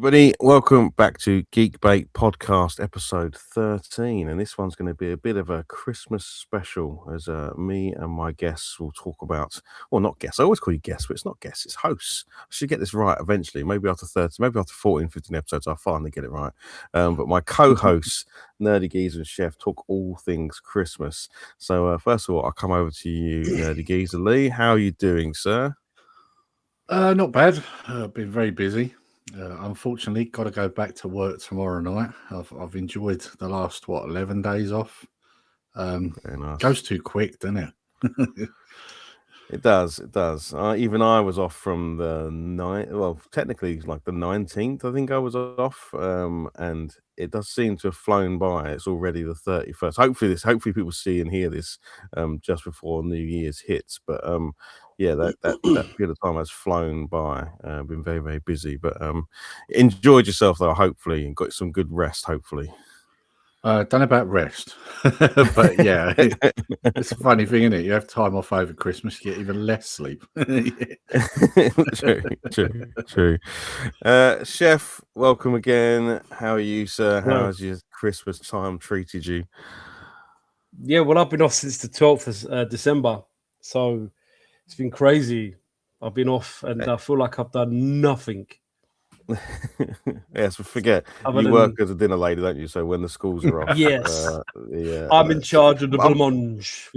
everybody, welcome back to Geek Bait Podcast episode 13, and this one's going to be a bit of a Christmas special as me and my guests will talk about, well, not guests, I always call you guests, but it's not guests, it's hosts. I should get this right eventually, maybe after 30, maybe after 14, 15 episodes I'll finally get it right. But my co-hosts, NerdyGeezer and Chef, talk all things Christmas. So first of all, I'll come over to you, NerdyGeezer. Lee, how are you doing, sir? Not bad. I've been very busy. Unfortunately, got to go back to work tomorrow night. I've enjoyed the last 11 days off. Very nice. Goes too quick, doesn't it? It does. Even I was off from the technically like the 19th. I think I was off, and it does seem to have flown by. It's already the 31st. Hopefully people see and hear this just before New Year's hits. But yeah, that period of time has flown by. Been very, very busy, but enjoyed yourself though. Hopefully, and got some good rest. Hopefully. Don't know about rest, but yeah, it's a funny thing, isn't it? You have time off over Christmas, you get even less sleep. True. Chef, welcome again. How are you, sir? How has your Christmas time treated you? Yeah, well, I've been off since the 12th of December, so it's been crazy. I've been off, and I feel like I've done nothing. Yes, forget you work as a dinner lady, don't you? So when the schools are off, yes, I'm in charge of the blancmange.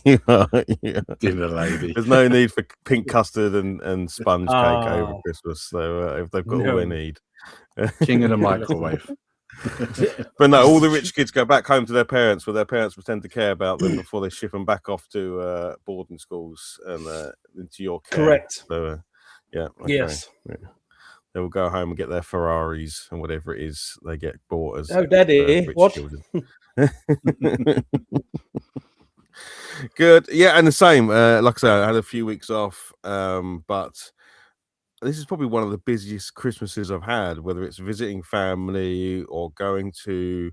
You are. Dinner lady. There's no need for pink custard and sponge cake over Christmas. So if they've got all they need, king of the microwave. But no, all the rich kids go back home to their parents, where their parents pretend to care about them before they ship them back off to boarding schools and into your care. Correct. So yeah. Okay. Yes. Yeah. They will go home and get their Ferraris and whatever it is they get bought as. Oh, Daddy, rich what? children. Good, yeah, and the same. Like I said, I had a few weeks off, but this is probably one of the busiest Christmases I've had. Whether it's visiting family or going to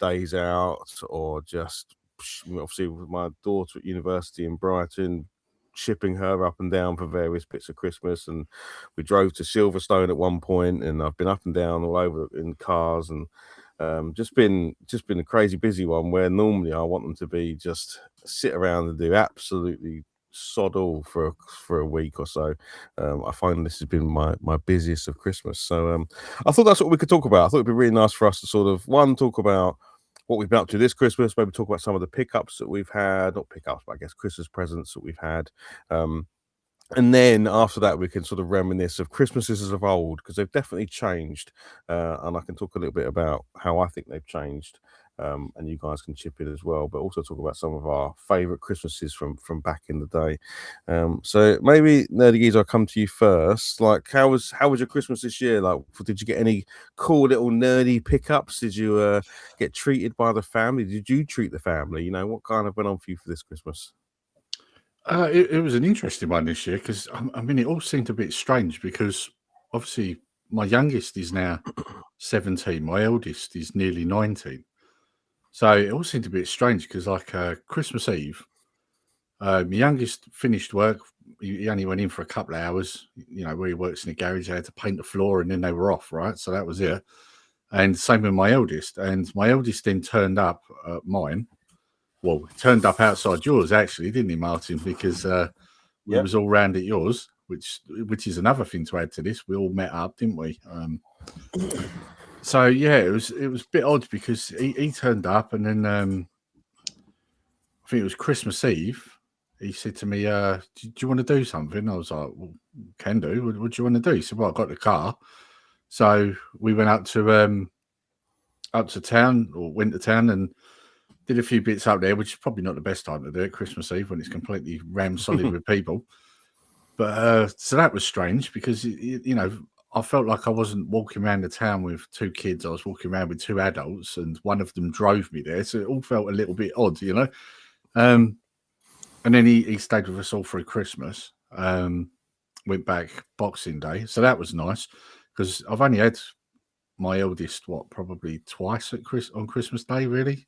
days out, or just obviously with my daughter at university in Brighton, shipping her up and down for various bits of Christmas, and we drove to Silverstone at one point, and I've been up and down all over in cars, and just been a crazy busy one, where normally I want them to be just sit around and do absolutely sod all for a week or so. I find this has been my busiest of Christmas, so I thought that's what we could talk about. I thought it'd be really nice for us to sort of talk about what we've been up to this Christmas, maybe talk about some of the pickups that we've had, not pickups, but I guess Christmas presents that we've had. And then after that, we can sort of reminisce of Christmases of old, because they've definitely changed. And I can talk a little bit about how I think they've changed. And you guys can chip in as well, but also talk about some of our favorite Christmases from back in the day. So maybe NerdyGeezer, I'll come to you first. Like, how was your Christmas this year? Like, did you get any cool little nerdy pickups? Did you get treated by the family? Did you treat the family? You know, what kind of went on for you for this Christmas? It was an interesting one this year, because I mean, it all seemed a bit strange, because obviously my youngest is now 17, my eldest is nearly 19. So it all seemed a bit strange, because like Christmas Eve, my youngest finished work. He only went in for a couple of hours, you know, where he works in a garage. They had to paint the floor, and then they were off, right? So that was it. And same with my eldest. And my eldest then turned up at mine. Well, turned up outside yours, actually, didn't he, Martin? Because we was all round at yours, which is another thing to add to this. We all met up, didn't we? So yeah, it was a bit odd, because he turned up, and then I think it was Christmas Eve. He said to me, do you want to do something? I was like, well, can do. What do you want to do? He said, well, I got the car. So we went up to town, or went to town, and did a few bits up there, which is probably not the best time to do it, Christmas Eve, when it's completely rammed solid with people. But so that was strange, because, you know, I felt like I wasn't walking around the town with two kids. I was walking around with two adults, and one of them drove me there. So it all felt a little bit odd, you know. And then he stayed with us all through Christmas. Went back Boxing Day. So that was nice, because I've only had my eldest, probably twice on Christmas Day, really.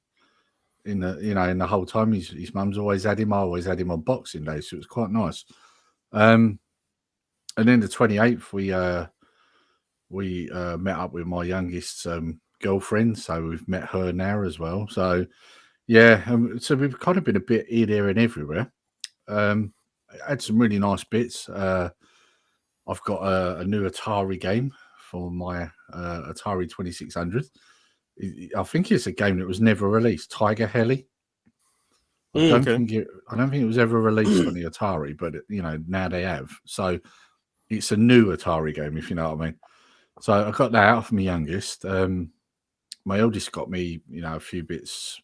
In the whole time, his mum's always had him. I always had him on Boxing Day, so it was quite nice. And then the 28th, we met up with my youngest girlfriend, so we've met her now as well. So yeah, so we've kind of been a bit here, there, and everywhere. Had some really nice bits. I've got a new Atari game for my Atari 2600. I think it's a game that was never released. Tiger Heli. I don't think it was ever released on the Atari, but now they have. So it's a new Atari game, if you know what I mean. So I got that out for my youngest. My eldest got me, a few bits.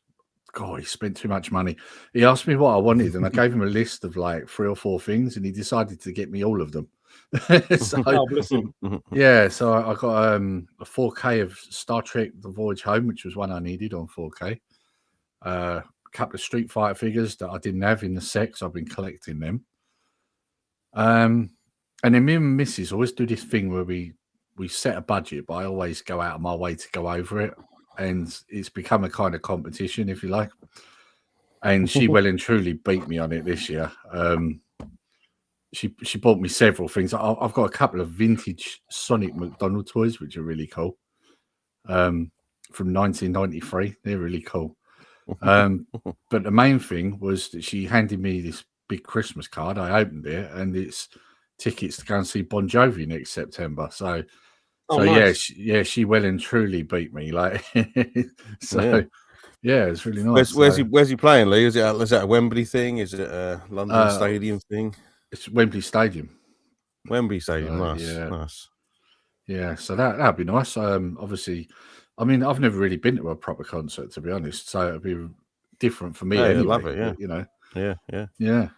God, he spent too much money. He asked me what I wanted, and I gave him a list of like 3 or 4 things, and he decided to get me all of them. So, yeah, so I got a 4K of Star Trek: The Voyage Home, which was one I needed on 4K. A couple of Street Fighter figures that I didn't have in the set, so I've been collecting them. And then me and Mrs. always do this thing where we set a budget, but I always go out of my way to go over it. And it's become a kind of competition, if you like. And she well and truly beat me on it this year. She bought me several things. I've got a couple of vintage Sonic McDonald toys, which are really cool. From 1993, they're really cool. But the main thing was that she handed me this big Christmas card. I opened it, and it's tickets to go and see Bon Jovi next September. So nice. She well and truly beat me. Like, it's really nice. Where's he playing, Lee? Is that a Wembley thing? Is it a London Stadium thing? It's Wembley Stadium. Wembley Stadium, nice. Yeah, so that'd be nice. Obviously, I mean, I've never really been to a proper concert, to be honest. So it'd be different for me. I anyway, love it. Yeah, but, yeah.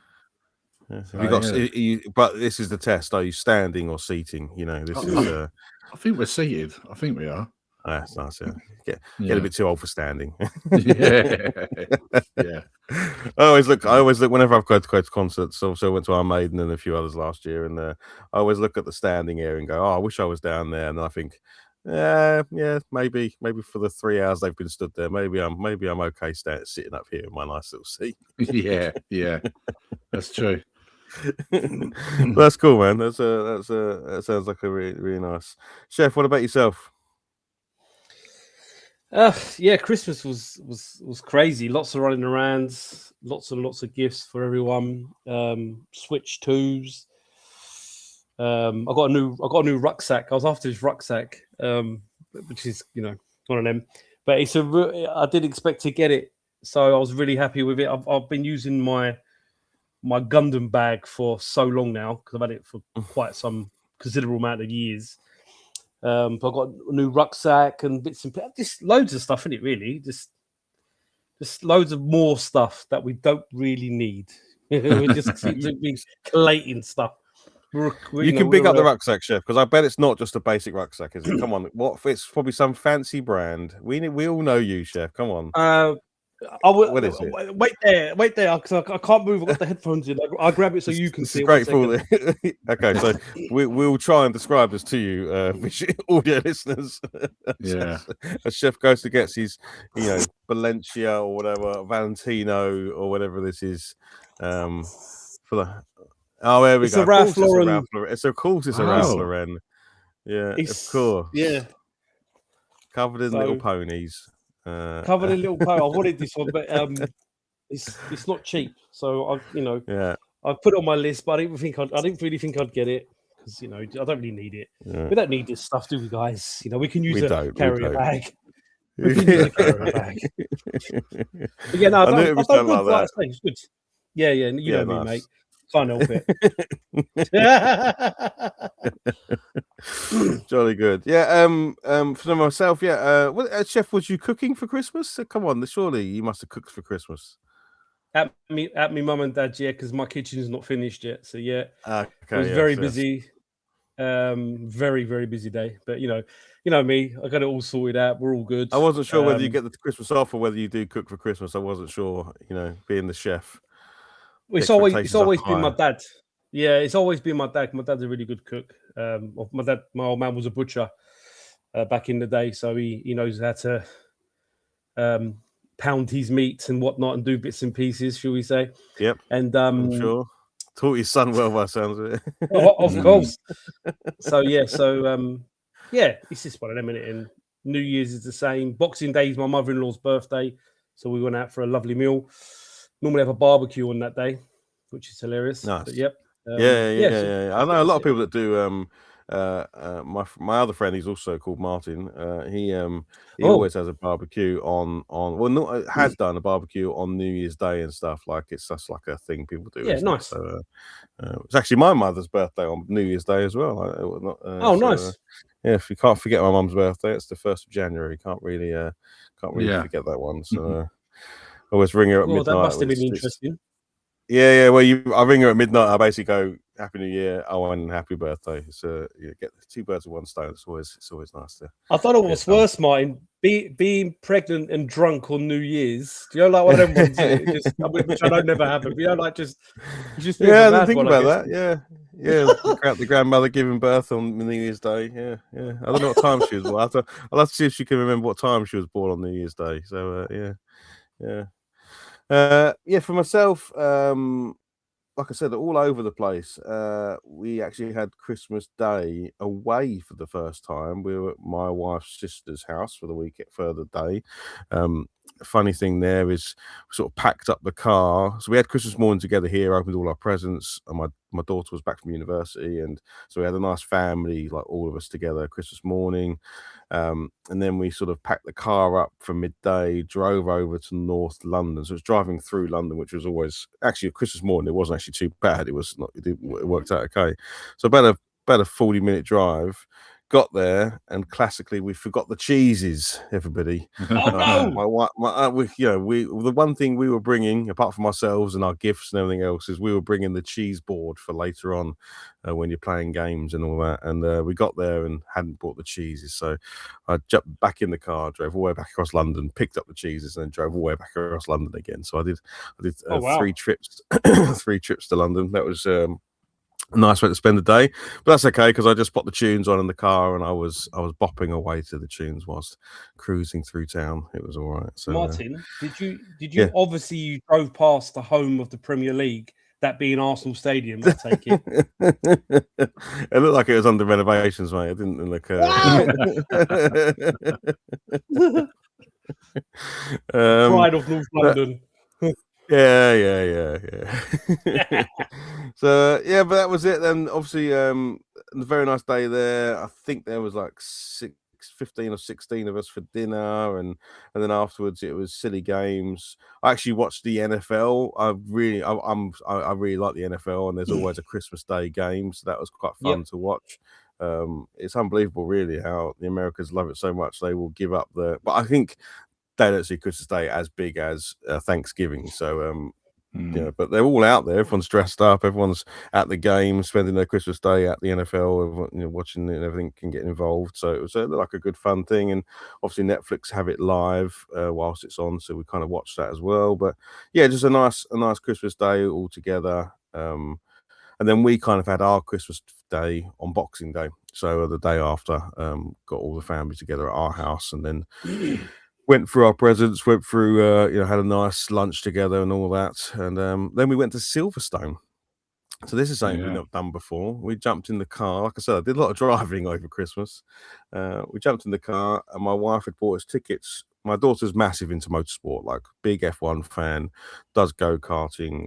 Have you got? But this is the test. Are you standing or seating? This is. I think we're seated. I think we are. That's nice. Yeah. Get a bit too old for standing. yeah. I always look whenever I've got to go to concerts. Also went to Iron Maiden and a few others last year, and I always look at the standing area and go, "Oh, I wish I was down there." And then I think, maybe for the 3 hours they've been stood there, maybe I'm okay sitting up here in my nice little seat. yeah, that's true. That's cool, man. That sounds like a really, really nice. Chef, what about yourself? Christmas was crazy. Lots of running around, lots and lots of gifts for everyone. Switch 2s. I got a new rucksack. I was after this rucksack, which is one of them. But I didn't expect to get it, so I was really happy with it. I've been using my Gundam bag for so long now because I've had it for quite some considerable amount of years. But I got a new rucksack and bits and just loads of stuff in it. Really, just loads of more stuff that we don't really need. We just seem to be collating stuff. You can big up the rucksack, Chef, because I bet it's not just a basic rucksack, is it? Come on, it's probably some fancy brand. We all know you, Chef. Come on. What is it? Wait there, because I can't move. I've got the headphones in. I'll grab it so you can see. Great for Okay, so we'll try and describe this to you, audio listeners. As Chef goes to get his, Balencia or whatever, Valentino or whatever this is, for the. Oh, there we go. A Ralph Lauren. Of course, it's a Ralph Lauren. Yeah, of course. Yeah, covered in little ponies. Covered in little pony. I wanted this one, but it's not cheap. So I put it on my list, but I didn't really think I'd get it because I don't really need it. Yeah. We don't need this stuff, do we, guys? We can use a carrier bag. We can use a carrier bag. But yeah, no, I don't like that. It's good. Yeah, you know me, mate. Can't help it. Jolly good. Yeah. For myself, Chef, was you cooking for Christmas? Come on, surely you must have cooked for Christmas. At me mum and dad, because my kitchen is not finished yet. So it was very busy. Very, very busy day. But you know me, I got it all sorted out. We're all good. I wasn't sure whether you get the Christmas off or whether you do cook for Christmas. I wasn't sure. Being the chef. It's always been my dad. Yeah, it's always been my dad. My dad's a really good cook. My old man was a butcher back in the day, so he knows how to pound his meat and whatnot and do bits and pieces, shall we say? Yep. And I'm sure taught his son well by the sounds of it. Of course. So yeah, it's just one of them, innit? And New Year's is the same. Boxing Day is my mother-in-law's birthday, so we went out for a lovely meal. Normally have a barbecue on that day, which is hilarious. Nice. But yep. Yeah. I know a lot of people it. that do. My other friend, he's also called Martin. He always has a barbecue has done a barbecue on New Year's Day and stuff. Like it's just like a thing people do. Yeah, isn't it? nice. So it's actually my mother's birthday on New Year's Day as well. Nice. Yeah, if you can't forget my mum's birthday, it's the 1st of January. Can't really forget that one. So always ring her at midnight. That must have been interesting. Yeah. Well, I ring her at midnight. I basically go, "Happy New Year, and happy birthday." So you get 2 birds with 1 stone. It's always nice to. I thought it was worse, Martin, being pregnant and drunk on New Year's. Do you know, like one of them ones, which I know never happened. You know, like just I didn't think about that. Yeah. The grandmother giving birth on New Year's Day. Yeah. I don't know what time she was born. I'll have to see if she can remember what time she was born on New Year's Day. So yeah. For myself, like I said, all over the place. We actually had Christmas Day away for the first time. We were at my wife's sister's house for the day. Funny thing there is we sort of packed up the car. So we had Christmas morning together here, opened all our presents, and my daughter was back from university, and so we had a nice family, like all of us together Christmas morning. And then we sort of packed the car up for midday, drove over to North London. So it was driving through London, which was always actually Christmas morning. It wasn't actually too bad. It worked out okay. So about a 40-minute drive. Got there, and classically we forgot the cheeses. Everybody, oh no! The one thing we were bringing, apart from ourselves and our gifts and everything else, is we were bringing the cheese board for later on when you're playing games and all that. And we got there and hadn't brought the cheeses, so I jumped back in the car, drove all the way back across London, picked up the cheeses, and then drove all the way back across London again. So I did 3 trips, 3 trips to London. That was a nice way to spend the day, but that's okay because I just put the tunes on in the car and I was bopping away to the tunes whilst cruising through town. It was all right. So Martin, did you obviously you drove past the home of the Premier League, that being Arsenal Stadium, I take it? It looked like it was under renovations, mate. It didn't look Pride of North London. Yeah. So but that was it. Then obviously, a very nice day there. I think there was like 15 or 16 of us for dinner, and then afterwards it was silly games. I actually watched the NFL. I really like the NFL, and there's always a Christmas Day game, so that was quite fun to watch. It's unbelievable, really, how the Americans love it so much. They will give up but I think they don't see Christmas Day as big as Thanksgiving. So, but they're all out there. Everyone's dressed up. Everyone's at the game, spending their Christmas Day at the NFL, watching it and everything, can get involved. So it was like a good fun thing. And obviously Netflix have it live whilst it's on, so we kind of watched that as well. But yeah, just a nice Christmas Day all together. And then we kind of had our Christmas Day on Boxing Day. So the day after, got all the family together at our house, and then went through our presents, went through, had a nice lunch together and all that. And then we went to Silverstone. So this is something we've not done before. We jumped in the car. Like I said, I did a lot of driving over Christmas. We jumped in the car, and my wife had bought us tickets. My daughter's massive into motorsport, like big F1 fan, does go-karting,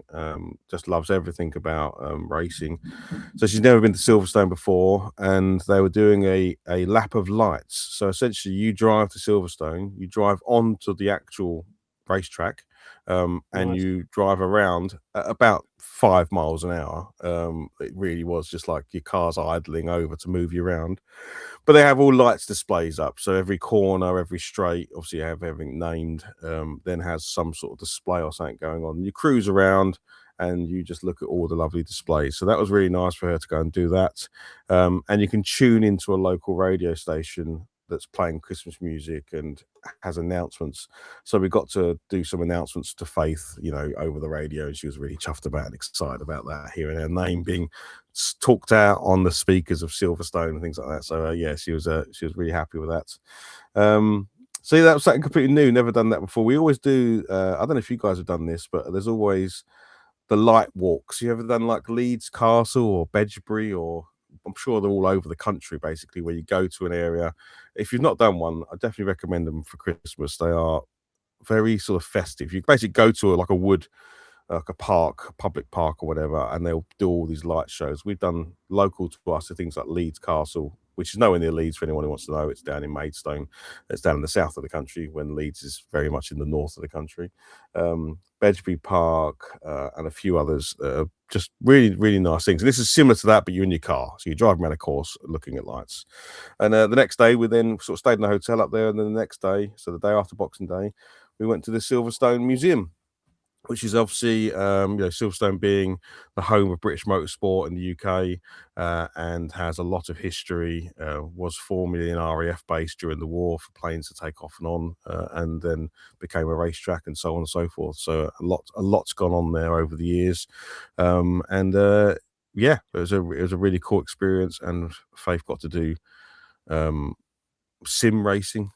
just loves everything about racing. So she's never been to Silverstone before, and they were doing a lap of lights. So essentially you drive to Silverstone, you drive onto the actual racetrack, and you drive around at about 5 miles an hour. It really was just like your car's idling over to move you around. But they have all lights displays up, so every corner, every straight, obviously you have everything named, then has some sort of display or something going on. You cruise around and you just look at all the lovely displays. So that was really nice for her to go and do that. And you can tune into a local radio station that's playing Christmas music and has announcements. So we got to do some announcements to Faith, over the radio. She was really chuffed about and excited about that, hearing her name being talked out on the speakers of Silverstone and things like that. So she was really happy with that. So that was something completely new. Never done that before. We always do. I don't know if you guys have done this, but there's always the light walks. You ever done like Leeds Castle or Bedgebury or I'm sure they're all over the country, basically, where you go to an area. If you've not done one, I definitely recommend them for Christmas. They are very sort of festive. You basically go to like a wood, like a park, public park or whatever, and they'll do all these light shows. We've done local to us, things like Leeds Castle, which is nowhere near Leeds for anyone who wants to know. It's down in Maidstone. It's down in the south of the country, when Leeds is very much in the north of the country. Bedgeby Park, and a few others. Just really, really nice things. And this is similar to that, but you're in your car. So you drive around a course looking at lights. And the next day, we then sort of stayed in a hotel up there. And then the next day, so the day after Boxing Day, we went to the Silverstone Museum, which is obviously, Silverstone being the home of British motorsport in the UK, and has a lot of history, was formerly an RAF base during the war for planes to take off and on, and then became a racetrack and so on and so forth. So a lot's gone on there over the years. It was a really cool experience, and Faith got to do sim racing,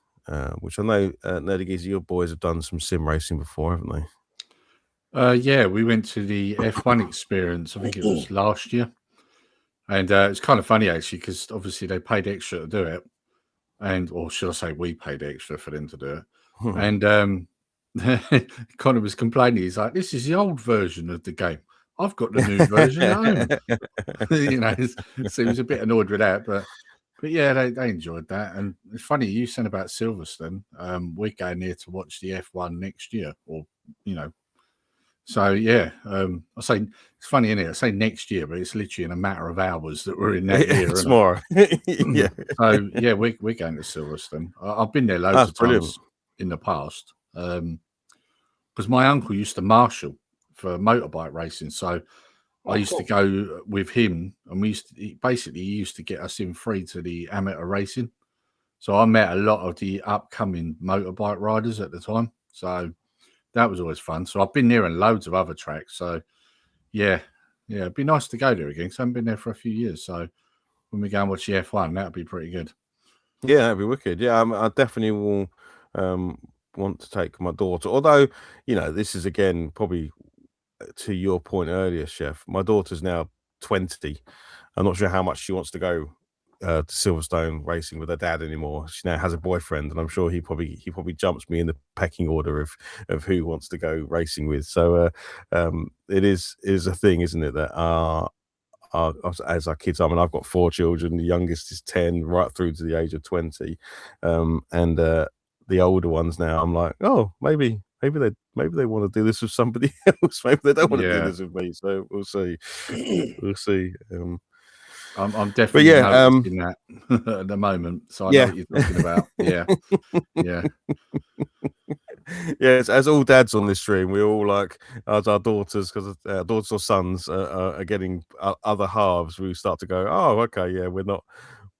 which I know, NerdyGeezer, your boys have done some sim racing before, haven't they? Yeah, we went to the F1 experience. I think it was last year, and it's kind of funny actually, because obviously they paid extra to do it, or should I say, we paid extra for them to do it. And Connor was complaining. He's like, "This is the old version of the game. I've got the new version at home." So he was a bit annoyed with that, but yeah, they enjoyed that. And it's funny you said about Silverstone. We're going there to watch the F1 next year, or So yeah, I say it's funny, isn't it? I say next year, but it's literally in a matter of hours that we're in that year. Tomorrow. Yeah. So yeah, we're going to Silverstone. I've been there loads of times in the past, because my uncle used to marshal for motorbike racing. So I used to go with him, and he used to get us in free to the amateur racing. So I met a lot of the upcoming motorbike riders at the time. So that was always fun. So I've been there and loads of other tracks. So yeah, it'd be nice to go there again, because I haven't been there for a few years. So when we go and watch the F1, that'd be pretty good. Yeah, that'd be wicked. Yeah, I definitely will want to take my daughter. Although, this is again probably to your point earlier, Chef. My daughter's now 20. I'm not sure how much she wants to go to Silverstone racing with her dad anymore. She now has a boyfriend, and I'm sure he probably jumps me in the pecking order of who wants to go racing with. So it is a thing, isn't it, that as our kids, I mean, I've got 4 children. The youngest is 10, right through to the age of 20, and the older ones now, I'm like, oh, maybe they want to do this with somebody else. Maybe they don't want to do this with me. So we'll see. We'll see. I'm definitely noticing that at the moment. So I know what you're talking about. Yeah. Yes, as all dads on this stream, we all like, as our daughters, because our daughters or sons are getting other halves, we start to go, oh, okay, yeah, we're not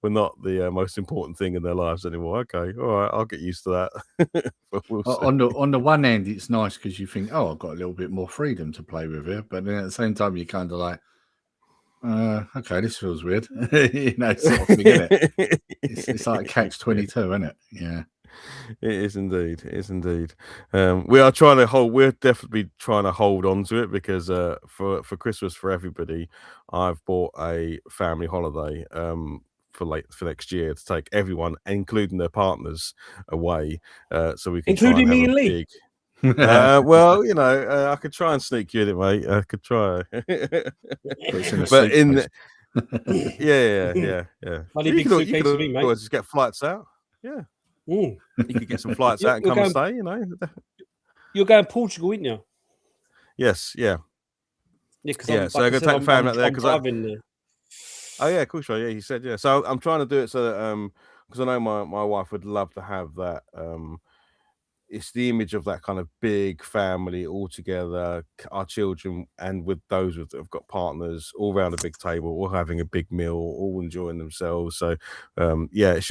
the most important thing in their lives anymore. Okay, all right, I'll get used to that. But we'll on the one hand, it's nice because you think, oh, I've got a little bit more freedom to play with here, but then at the same time, you're kind of like, okay, this feels weird. Sort of thing, isn't it? It's like a catch-22, isn't it? Yeah. It is indeed. It is indeed. We're definitely trying to hold on to it, because for Christmas for everybody, I've bought a family holiday for next year to take everyone, including their partners, away, so we can including try and me have and a Lee. Well, I could try and sneak you in it, mate. I could try. But yeah. You could always just get flights out. Yeah. You could get some flights out and come and stay, You're going to Portugal, aren't you? Yes, yeah. Yeah, so I'm going to take the family out there, because Oh yeah, cool. Sure. Yeah, he said, yeah. So I'm trying to do it so that because I know my wife would love to have that. It's the image of that kind of big family all together, our children, and with those that have got partners, all around a big table, all having a big meal, all enjoying themselves. So, it's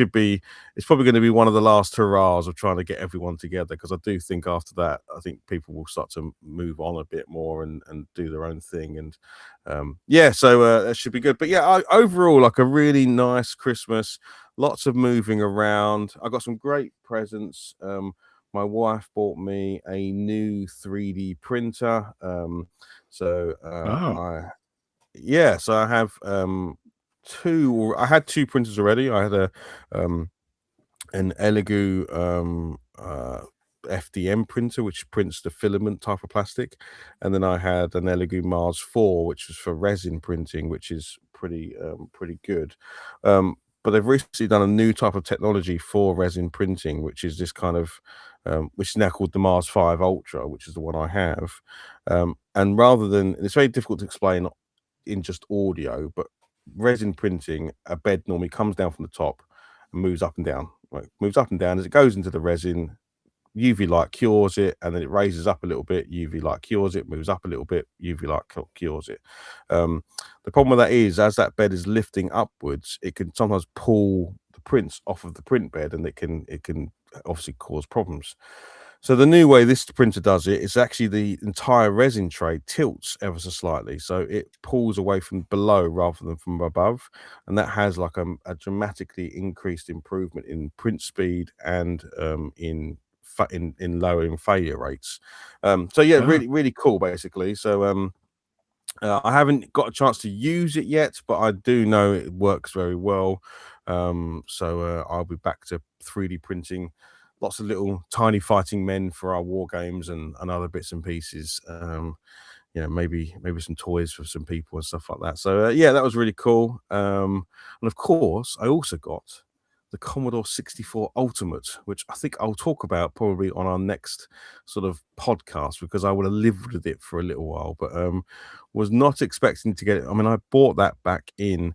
probably going to be one of the last hurrahs of trying to get everyone together, because I do think after that, I think people will start to move on a bit more and do their own thing. And so that should be good. But yeah, overall, like a really nice Christmas, lots of moving around. I got some great presents. My wife bought me a new 3D printer. So I have I had two printers already. I had an Elegoo FDM printer, which prints the filament type of plastic, and then I had an Elegoo Mars 4, which was for resin printing, which is pretty good. But they've recently done a new type of technology for resin printing, which is this kind of which is now called the Mars 5 Ultra, which is the one I have. And rather than, it's very difficult to explain in just audio, but resin printing, a bed normally comes down from the top and moves up and down. Right? Moves up and down as it goes into the resin. UV light cures it, and then it raises up a little bit. UV light cures it, moves up a little bit. UV light cures it. The problem with that is, as that bed is lifting upwards, it can sometimes pull the prints off of the print bed, and it can obviously cause problems. So the new way this printer does it is actually the entire resin tray tilts ever so slightly, so it pulls away from below rather than from above, and that has like a dramatically increased improvement in print speed and in lowering failure rates. So yeah, really cool basically. So I haven't got a chance to use it yet, but I do know it works very well. So I'll be back to 3D printing lots of little tiny fighting men for our war games and other bits and pieces. Maybe some toys for some people and stuff like that. So yeah, that was really cool. And of course, I also got the Commodore 64 Ultimate, which I think I'll talk about probably on our next sort of podcast, because I would have lived with it for a little while, but was not expecting to get it. I mean, I bought that back in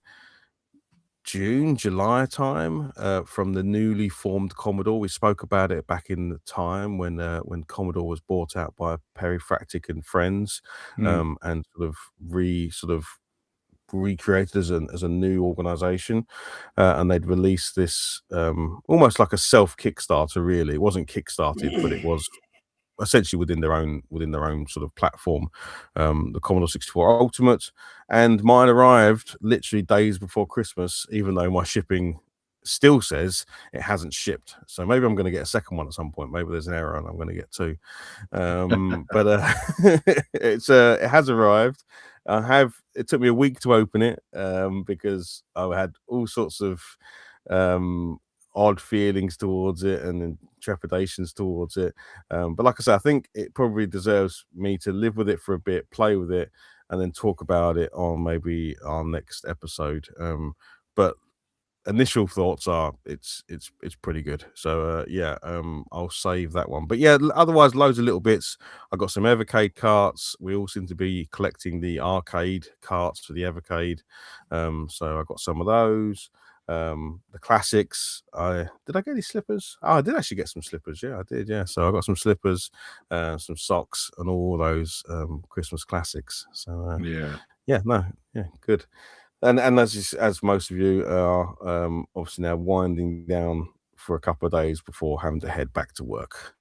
July time from the newly formed Commodore. We spoke about it back in the time when Commodore was bought out by Perifractic and friends, and sort of recreated as a new organization, and they'd released this almost like a self Kickstarter. Really, it wasn't kickstarted, but it was essentially within their own sort of platform, the Commodore 64 Ultimate, and mine arrived literally days before Christmas, even though my shipping still says it hasn't shipped. So maybe I'm going to get a second one at some point. Maybe there's an error and I'm going to get two. But it has arrived. It took me a week to open it because I had all sorts of odd feelings towards it and trepidations towards it, but like I said, I think it probably deserves me to live with it for a bit, play with it, and then talk about it on maybe our next episode. But initial thoughts are it's pretty good. So I'll save that one. But yeah, otherwise loads of little bits. I got some Evercade carts. We all seem to be collecting the arcade carts for the Evercade, so I got some of those. The classics. Did I get any slippers? I did actually get some slippers. Yeah, I did. Yeah, so I got some slippers, some socks, and all those Christmas classics. So good. And as most of you are obviously now winding down for a couple of days before having to head back to work.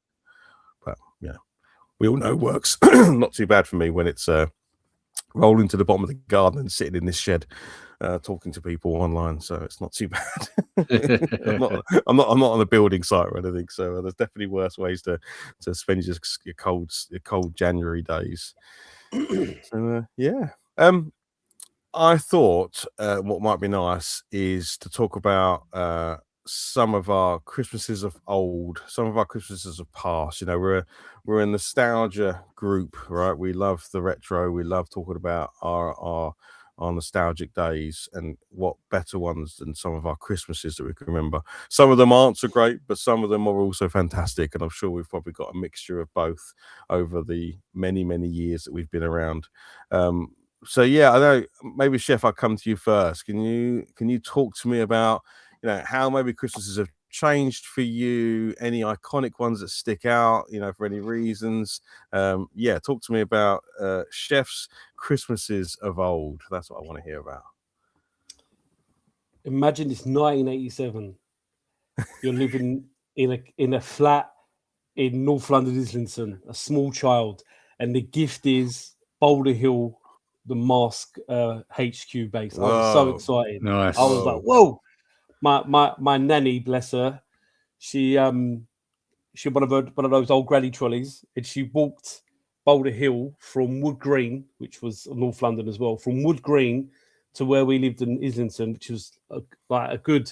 But yeah, we all know work's not too bad for me when it's rolling to the bottom of the garden and sitting in this shed talking to people online, so it's not too bad. I'm not on a building site or anything, so there's definitely worse ways to spend your cold January days. So I thought what might be nice is to talk about some of our Christmases of old, some of our Christmases of past. We're a nostalgia group, right? We love the retro. We love talking about our nostalgic days, and what better ones than some of our Christmases that we can remember. Some of them aren't so great, but some of them are also fantastic, and I'm sure we've probably got a mixture of both over the many years that we've been around. So yeah, I know, maybe Chef, I'll come to you first. Can you talk to me about how maybe Christmases have changed for you, any iconic ones that stick out, for any reasons? Talk to me about Chef's Christmases of old. That's what I want to hear about. Imagine it's 1987. You're living in a flat in North London, Islington, a small child, and the gift is Boulder Hill, the Mask HQ base. Whoa. I was so excited. Nice. I was like, whoa. My nanny, bless her, she one of those old granny trolleys, and she walked Boulder Hill from Wood Green, which was North London as well, from Wood Green to where we lived in Islington, which was like a good,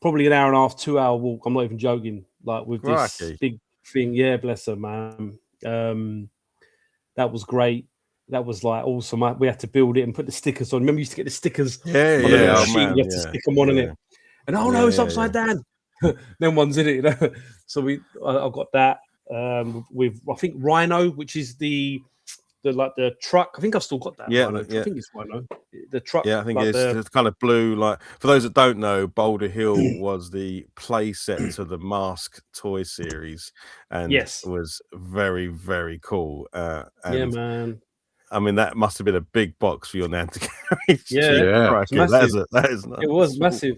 probably an hour and a half, 2 hour walk. I'm not even joking. Like with this Crikey. big thing. Yeah, bless her, man. That was great. That was like awesome. We had to build it and put the stickers on. Remember, you used to get the stickers on the little Oh, sheet. man, You had to stick them on it. And no, it's upside down. Then one's in it. You know? So I got that with I think Rhino, which is the truck. I think I've still got that. Yeah, Rhino. I think it's Rhino. The truck. Yeah, I think like it's kind of blue. Like for those that don't know, Boulder Hill was the play set to the Mask toy series, and was very, very cool. And yeah, man. I mean, that must have been a big box for your nan to carry. Yeah, Crikey, that is nice. It was massive.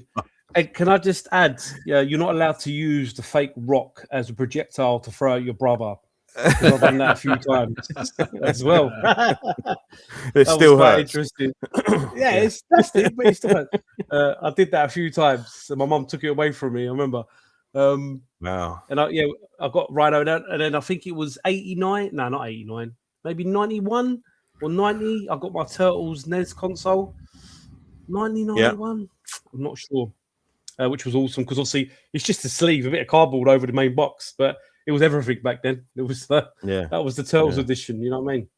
And can I just add, you're not allowed to use the fake rock as a projectile to throw at your brother. Because I've done that a few times as well. It still hurts. Interesting. Yeah, it's nasty, but it still hurts. I did that a few times. So my mum took it away from me, I remember. Wow. And I got Rhino down, and then I think it was 89. No, not 89. Maybe 91 or 90. I got my Turtles NES console. 91. I'm not sure. Which was awesome because obviously it's just a sleeve, a bit of cardboard over the main box, but it was everything back then. It was that was the Turtles edition, you know what I mean?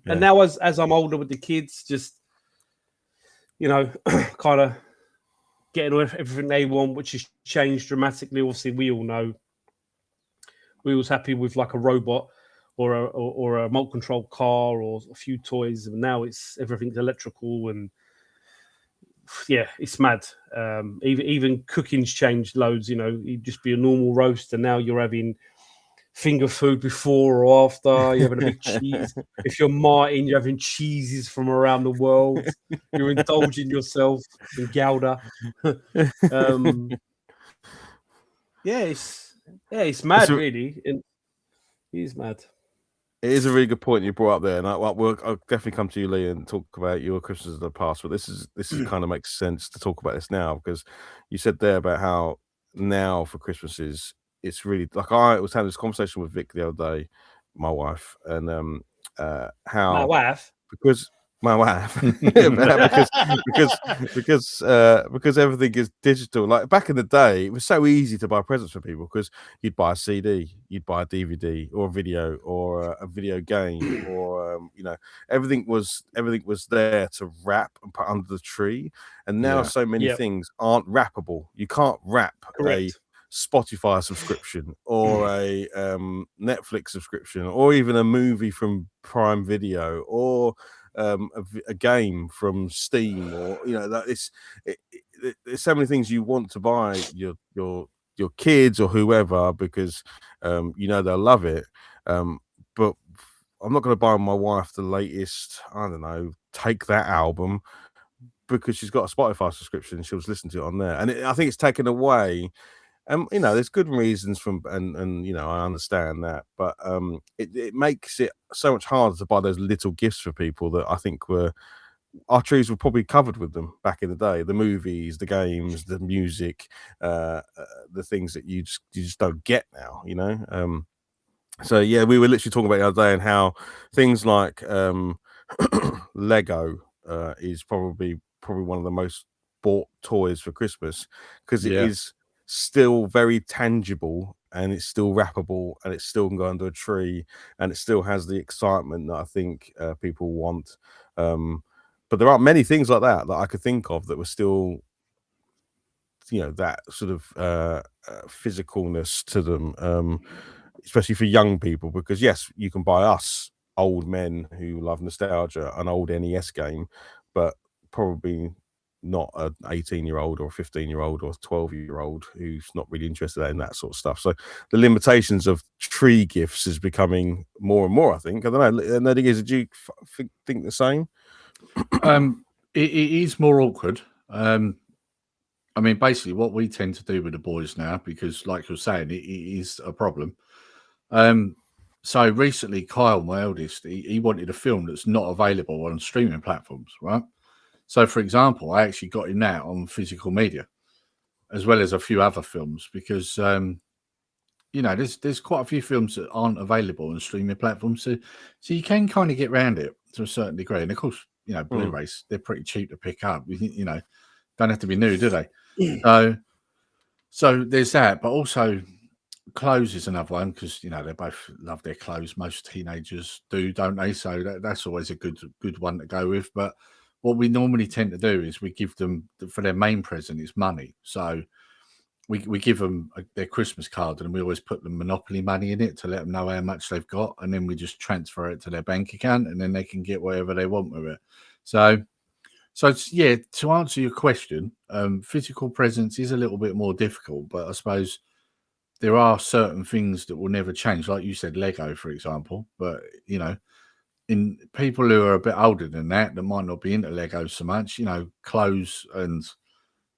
And now as I'm older with the kids, just kind of getting everything they want, which has changed dramatically. Obviously, we all know we was happy with like a robot or a remote control car or a few toys, and now everything's electrical and it's mad. Even cooking's changed loads. You'd just be a normal roast, and now you're having finger food before or after. You're having a big cheese. If you're Martin, you're having cheeses from around the world. You're indulging yourself in Gouda. It's mad, really. It is mad. It is a really good point you brought up there, and I'll definitely come to you, Lee, and talk about your Christmas of the past. But this is kind of makes sense to talk about this now, because you said there about how now for Christmases it's really like I was having this conversation with Vic the other day, my wife, and how my wife because because everything is digital. Like back in the day, it was so easy to buy presents for people because you'd buy a CD, you'd buy a DVD or a video or a video game, or everything was there to wrap and put under the tree. And now so many things aren't wrappable. You can't wrap a Spotify subscription or a Netflix subscription or even a movie from Prime Video or a game from Steam, or there's so many things you want to buy your kids or whoever because they'll love it, but I'm not going to buy my wife the latest, I don't know, Take That album because she's got a Spotify subscription and she'll listen to it on there, and I think it's taken away. There's good reasons and I understand that, but it makes it so much harder to buy those little gifts for people that I think our trees were probably covered with them back in the day. The movies, the games, the music, the things that you just don't get now, So yeah, we were literally talking about the other day and how things like Lego is probably one of the most bought toys for Christmas because it is still very tangible and it's still wrappable and it still can go under a tree and it still has the excitement that I think people want. But there aren't many things like that I could think of that were still, that sort of physicalness to them, especially for young people, because yes, you can buy us old men who love nostalgia an old NES game, but probably not an 18-year-old or a 15-year-old or a 12-year-old who's not really interested in that sort of stuff. So the limitations of tree gifts is becoming more and more, I think. I don't know, NerdyGeezer, do you think the same? It is more awkward. I mean, basically what we tend to do with the boys now, because like you're saying, it is a problem. So recently Kyle, my eldest, he wanted a film that's not available on streaming platforms, right? So, for example, I actually got him that on physical media, as well as a few other films, because there's quite a few films that aren't available on streaming platforms, so you can kind of get around it to a certain degree. And of course, you know, Blu-rays, they're pretty cheap to pick up. You know, don't have to be new, do they? So there's that, but also clothes is another one because, you know, they both love their clothes. Most teenagers do, don't they? So that's always a good one to go with. But what we normally tend to do is we give them, for their main present, is money. So we give them their Christmas card, and we always put the Monopoly money in it to let them know how much they've got, and then we just transfer it to their bank account, and then they can get whatever they want with it. So it's, yeah, to answer your question, physical presence is a little bit more difficult, but I suppose there are certain things that will never change, like you said, Lego, for example. But, you know, in people who are a bit older than that might not be into Lego so much, you know, clothes and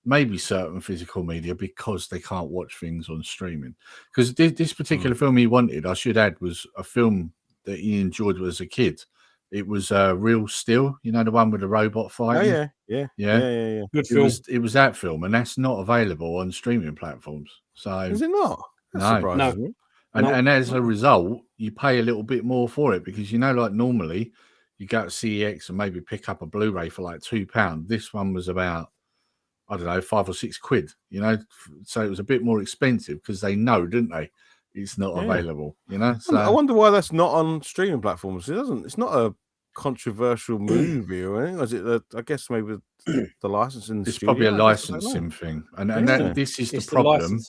maybe certain physical media, because they can't watch things on streaming. Because this particular film he wanted, I should add, was a film that he enjoyed as a kid. It was Real Steel, you know, the one with the robot fighting. Oh yeah. Good film. It was that film, and that's not available on streaming platforms. So Is it not? That No. surprises me. and as a result, you pay a little bit more for it, because, you know, like normally you go to CEX and maybe pick up a Blu-ray for like £2. This one was about, I don't know, £5 or £6, you know. So it was a bit more expensive because they know, didn't they, it's not available, you know. So I wonder why that's not on streaming platforms. It's not a controversial movie or anything. Is it? I guess maybe the licensing. it's probably a licensing thing, and this is the problem.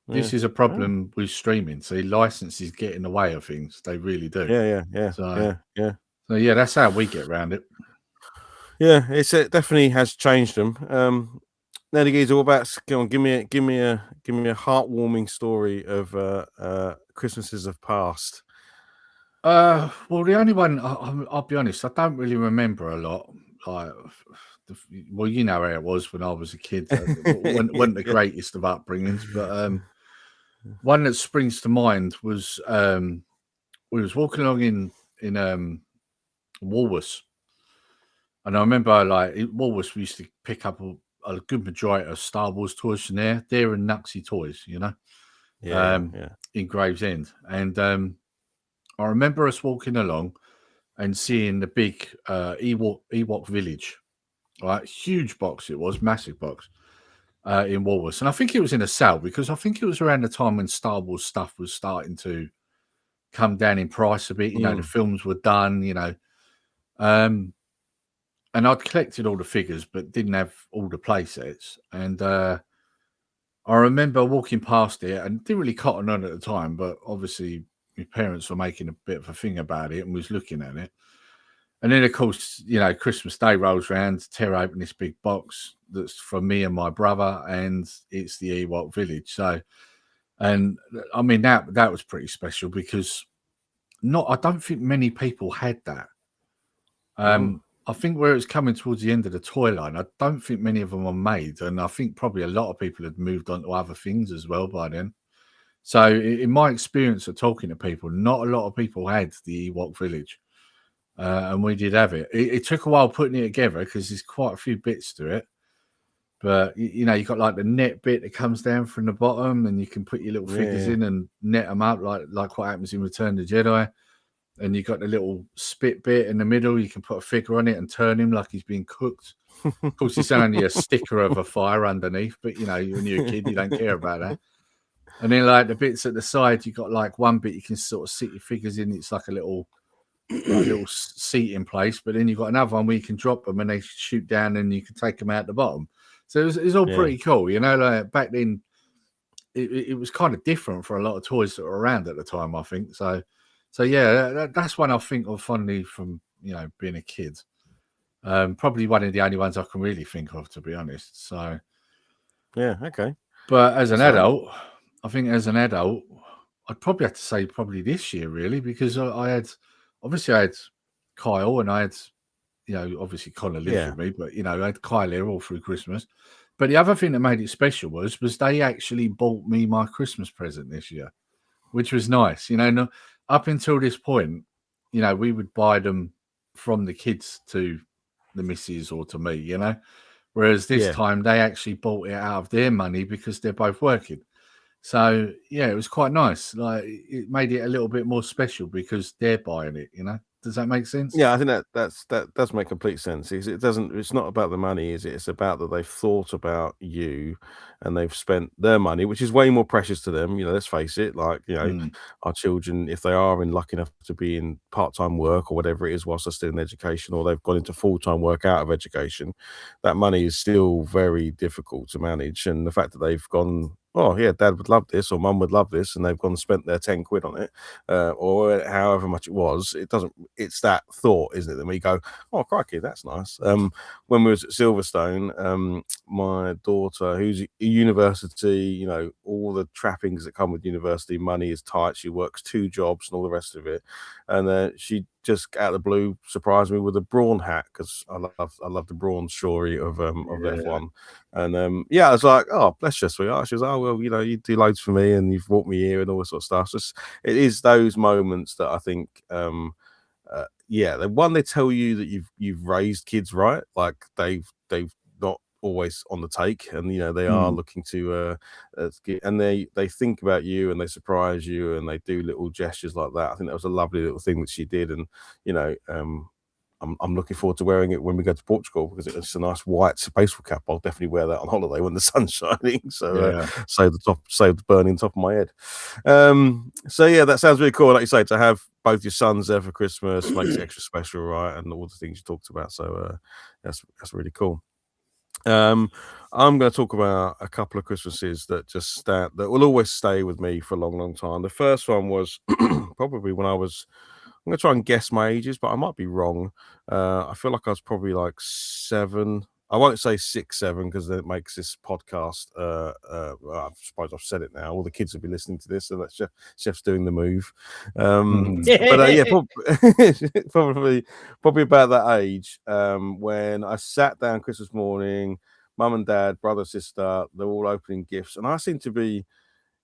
This is a problem with streaming. See, licenses get in the way of things. They really do. Yeah. So yeah, that's how we get around it. Yeah, it definitely has changed them. NerdyGeezer, what about? Go on, give me a heartwarming story of Christmases of past. Well, the only one, I'll be honest, I don't really remember a lot. Like, well, you know how it was when I was a kid. Wasn't the greatest of upbringings, but one that springs to mind was we was walking along in Woolworths, and I remember, like, in Woolworths, we used to pick up a good majority of Star Wars toys from there. They're in Nuxie Toys, you know, in Gravesend, and I remember us walking along and seeing the big Ewok village, right? Huge box it was, massive box in Woolworths. And I think it was in a sale, because I think it was around the time when Star Wars stuff was starting to come down in price a bit. You know, the films were done, you know. And I'd collected all the figures, but didn't have all the play sets. And I remember walking past it and didn't really cotton on at the time, but obviously my parents were making a bit of a thing about it and was looking at it. And then, of course, you know, Christmas Day rolls around, tear open this big box that's for me and my brother, and it's the Ewok village. So, and I mean, that was pretty special, because I don't think many people had that. I think where it's coming towards the end of the toy line, I don't think many of them are made. And I think probably a lot of people had moved on to other things as well by then. So in my experience of talking to people, not a lot of people had the Ewok village. And we did have it. It took a while putting it together, because there's quite a few bits to it. But, you know, you've got like the net bit that comes down from the bottom, and you can put your little figures in and net them up like what happens in Return of the Jedi. And you've got the little spit bit in the middle. You can put a figure on it and turn him like he's being cooked. Of course, it's only a sticker of a fire underneath, but, you know, when you're a kid, you don't care about that. And then, like, the bits at the side, you've got like one bit you can sort of sit your figures in. It's like a little seat in place, but then you've got another one where you can drop them and they shoot down, and you can take them out the bottom. So it's all pretty cool, you know. Like, back then, it was kind of different for a lot of toys that were around at the time, I think. So yeah, that's one I think of fondly from, you know, being a kid. Probably one of the only ones I can really think of, to be honest. So yeah, okay. But as an adult, I think I'd probably have to say probably this year, really, because I had Kyle, and I had, you know, obviously Connor lived with me, but, you know, I had Kyle here all through Christmas. But the other thing that made it special was they actually bought me my Christmas present this year, which was nice. You know, up until this point, you know, we would buy them from the kids to the missus or to me, you know, whereas this time they actually bought it out of their money because they're both working. So, yeah, it was quite nice. Like, it made it a little bit more special because they're buying it, you know. Does that make sense? Yeah, I think that does make complete sense. It's not about the money, is it? It's about that they've thought about you and they've spent their money, which is way more precious to them. Let's face it, like, our children, if they are lucky enough to be in part-time work or whatever it is whilst they're still in education, or they've gone into full-time work out of education, that money is still very difficult to manage. And the fact that they've gone, oh yeah, dad would love this or mum would love this, and they've gone and spent their 10 quid on it, or however much it was, it's that thought, isn't it, that we go, oh crikey, that's nice. When we was at Silverstone, my daughter, who's at university, all the trappings that come with university, money is tight, she works 2 jobs and all the rest of it, and she just out of the blue surprised me with a Brawn hat, because I love the Brawn story of F1. And I was like, oh, bless you, sweetheart. She was, oh well, you do loads for me and you've brought me here and all this sort of stuff. So it is those moments that I think the one, they tell you that you've raised kids right, like they've not always on the take, and they are looking to and they think about you and they surprise you and they do little gestures like that. I think that was a lovely little thing that she did, and I'm looking forward to wearing it when we go to Portugal, because it's a nice white baseball cap. I'll definitely wear that on holiday when the sun's shining. So save the burning top of my head. That sounds really cool. Like you say, to have both your sons there for Christmas makes it extra special, right? And all the things you talked about. So that's really cool. I'm going to talk about a couple of Christmases that will always stay with me for a long, long time. The first one was probably when I'm going to try and guess my ages, but I might be wrong. I feel like I was probably like 7. I won't say 6, 7, because it makes this podcast. I suppose I've said it now. All the kids will be listening to this, so that's Chef's doing the move. Probably about that age. When I sat down Christmas morning, mum and dad, brother, sister, they're all opening gifts, and I seem to be,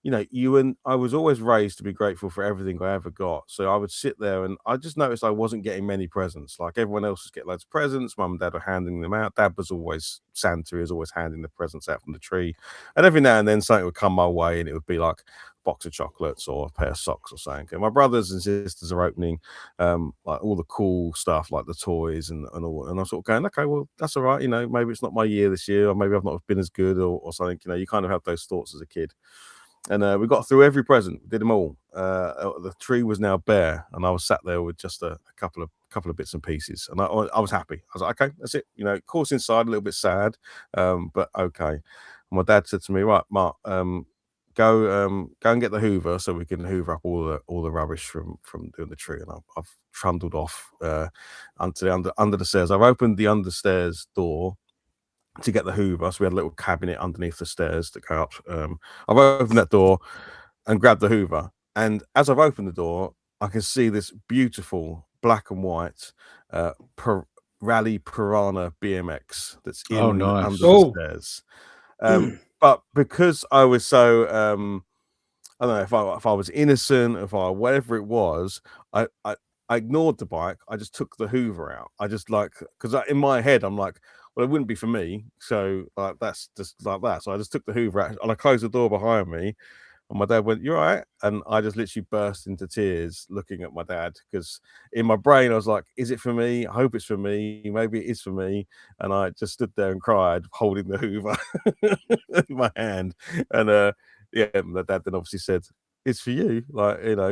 I was always raised to be grateful for everything I ever got. So I would sit there and I just noticed I wasn't getting many presents. Like everyone else was getting loads of presents. Mum and dad were handing them out. Dad was always Santa, is always handing the presents out from the tree. And every now and then something would come my way, and it would be like a box of chocolates or a pair of socks or something. And my brothers and sisters are opening like all the cool stuff, like the toys and all. And I'm sort of going, okay, well, that's all right. Maybe it's not my year this year, or maybe I've not been as good or something. You kind of have those thoughts as a kid. And we got through every present, did them all. The tree was now bare, and I was sat there with just a couple of bits and pieces, and I was happy. I was like, okay, that's it. Of course, inside a little bit sad, but okay. And my dad said to me, right, Mark, go and get the Hoover so we can hoover up all the rubbish from doing the tree. And I've trundled off under the stairs. I've opened the understairs door to get the Hoover, so we had a little cabinet underneath the stairs that go up. I've opened that door and grabbed the Hoover, and as I've opened the door, I can see this beautiful black and white Rally Piranha BMX that's under the stairs. But because I was so I don't know if I was innocent, whatever it was, I ignored the bike. I just took the Hoover out. I just because in my head I'm like, well, it wouldn't be for me, so that's just like that. So I just took the Hoover out and I closed the door behind me. And my dad went, "You're all right?" And I just literally burst into tears looking at my dad, because in my brain I was like, "Is it for me? I hope it's for me. Maybe it is for me." And I just stood there and cried, holding the Hoover in my hand. And my dad then obviously said, "It's for you,"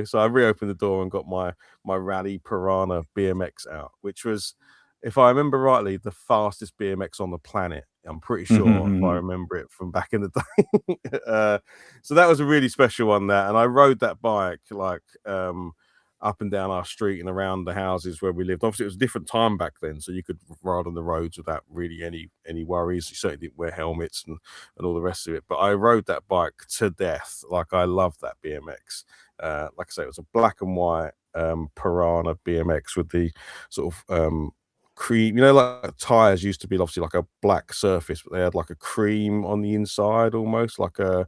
So I reopened the door and got my Rally Piranha BMX out, which was, if I remember rightly, the fastest BMX on the planet. I'm pretty sure, if I remember it from back in the day. So that was a really special one, that. And I rode that bike up and down our street and around the houses where we lived. Obviously, it was a different time back then, so you could ride on the roads without really any worries. You certainly didn't wear helmets and all the rest of it. But I rode that bike to death. I loved that BMX. Like I say, it was a black and white Piranha BMX with the sort of cream, like tires used to be obviously like a black surface, but they had like a cream on the inside, almost like the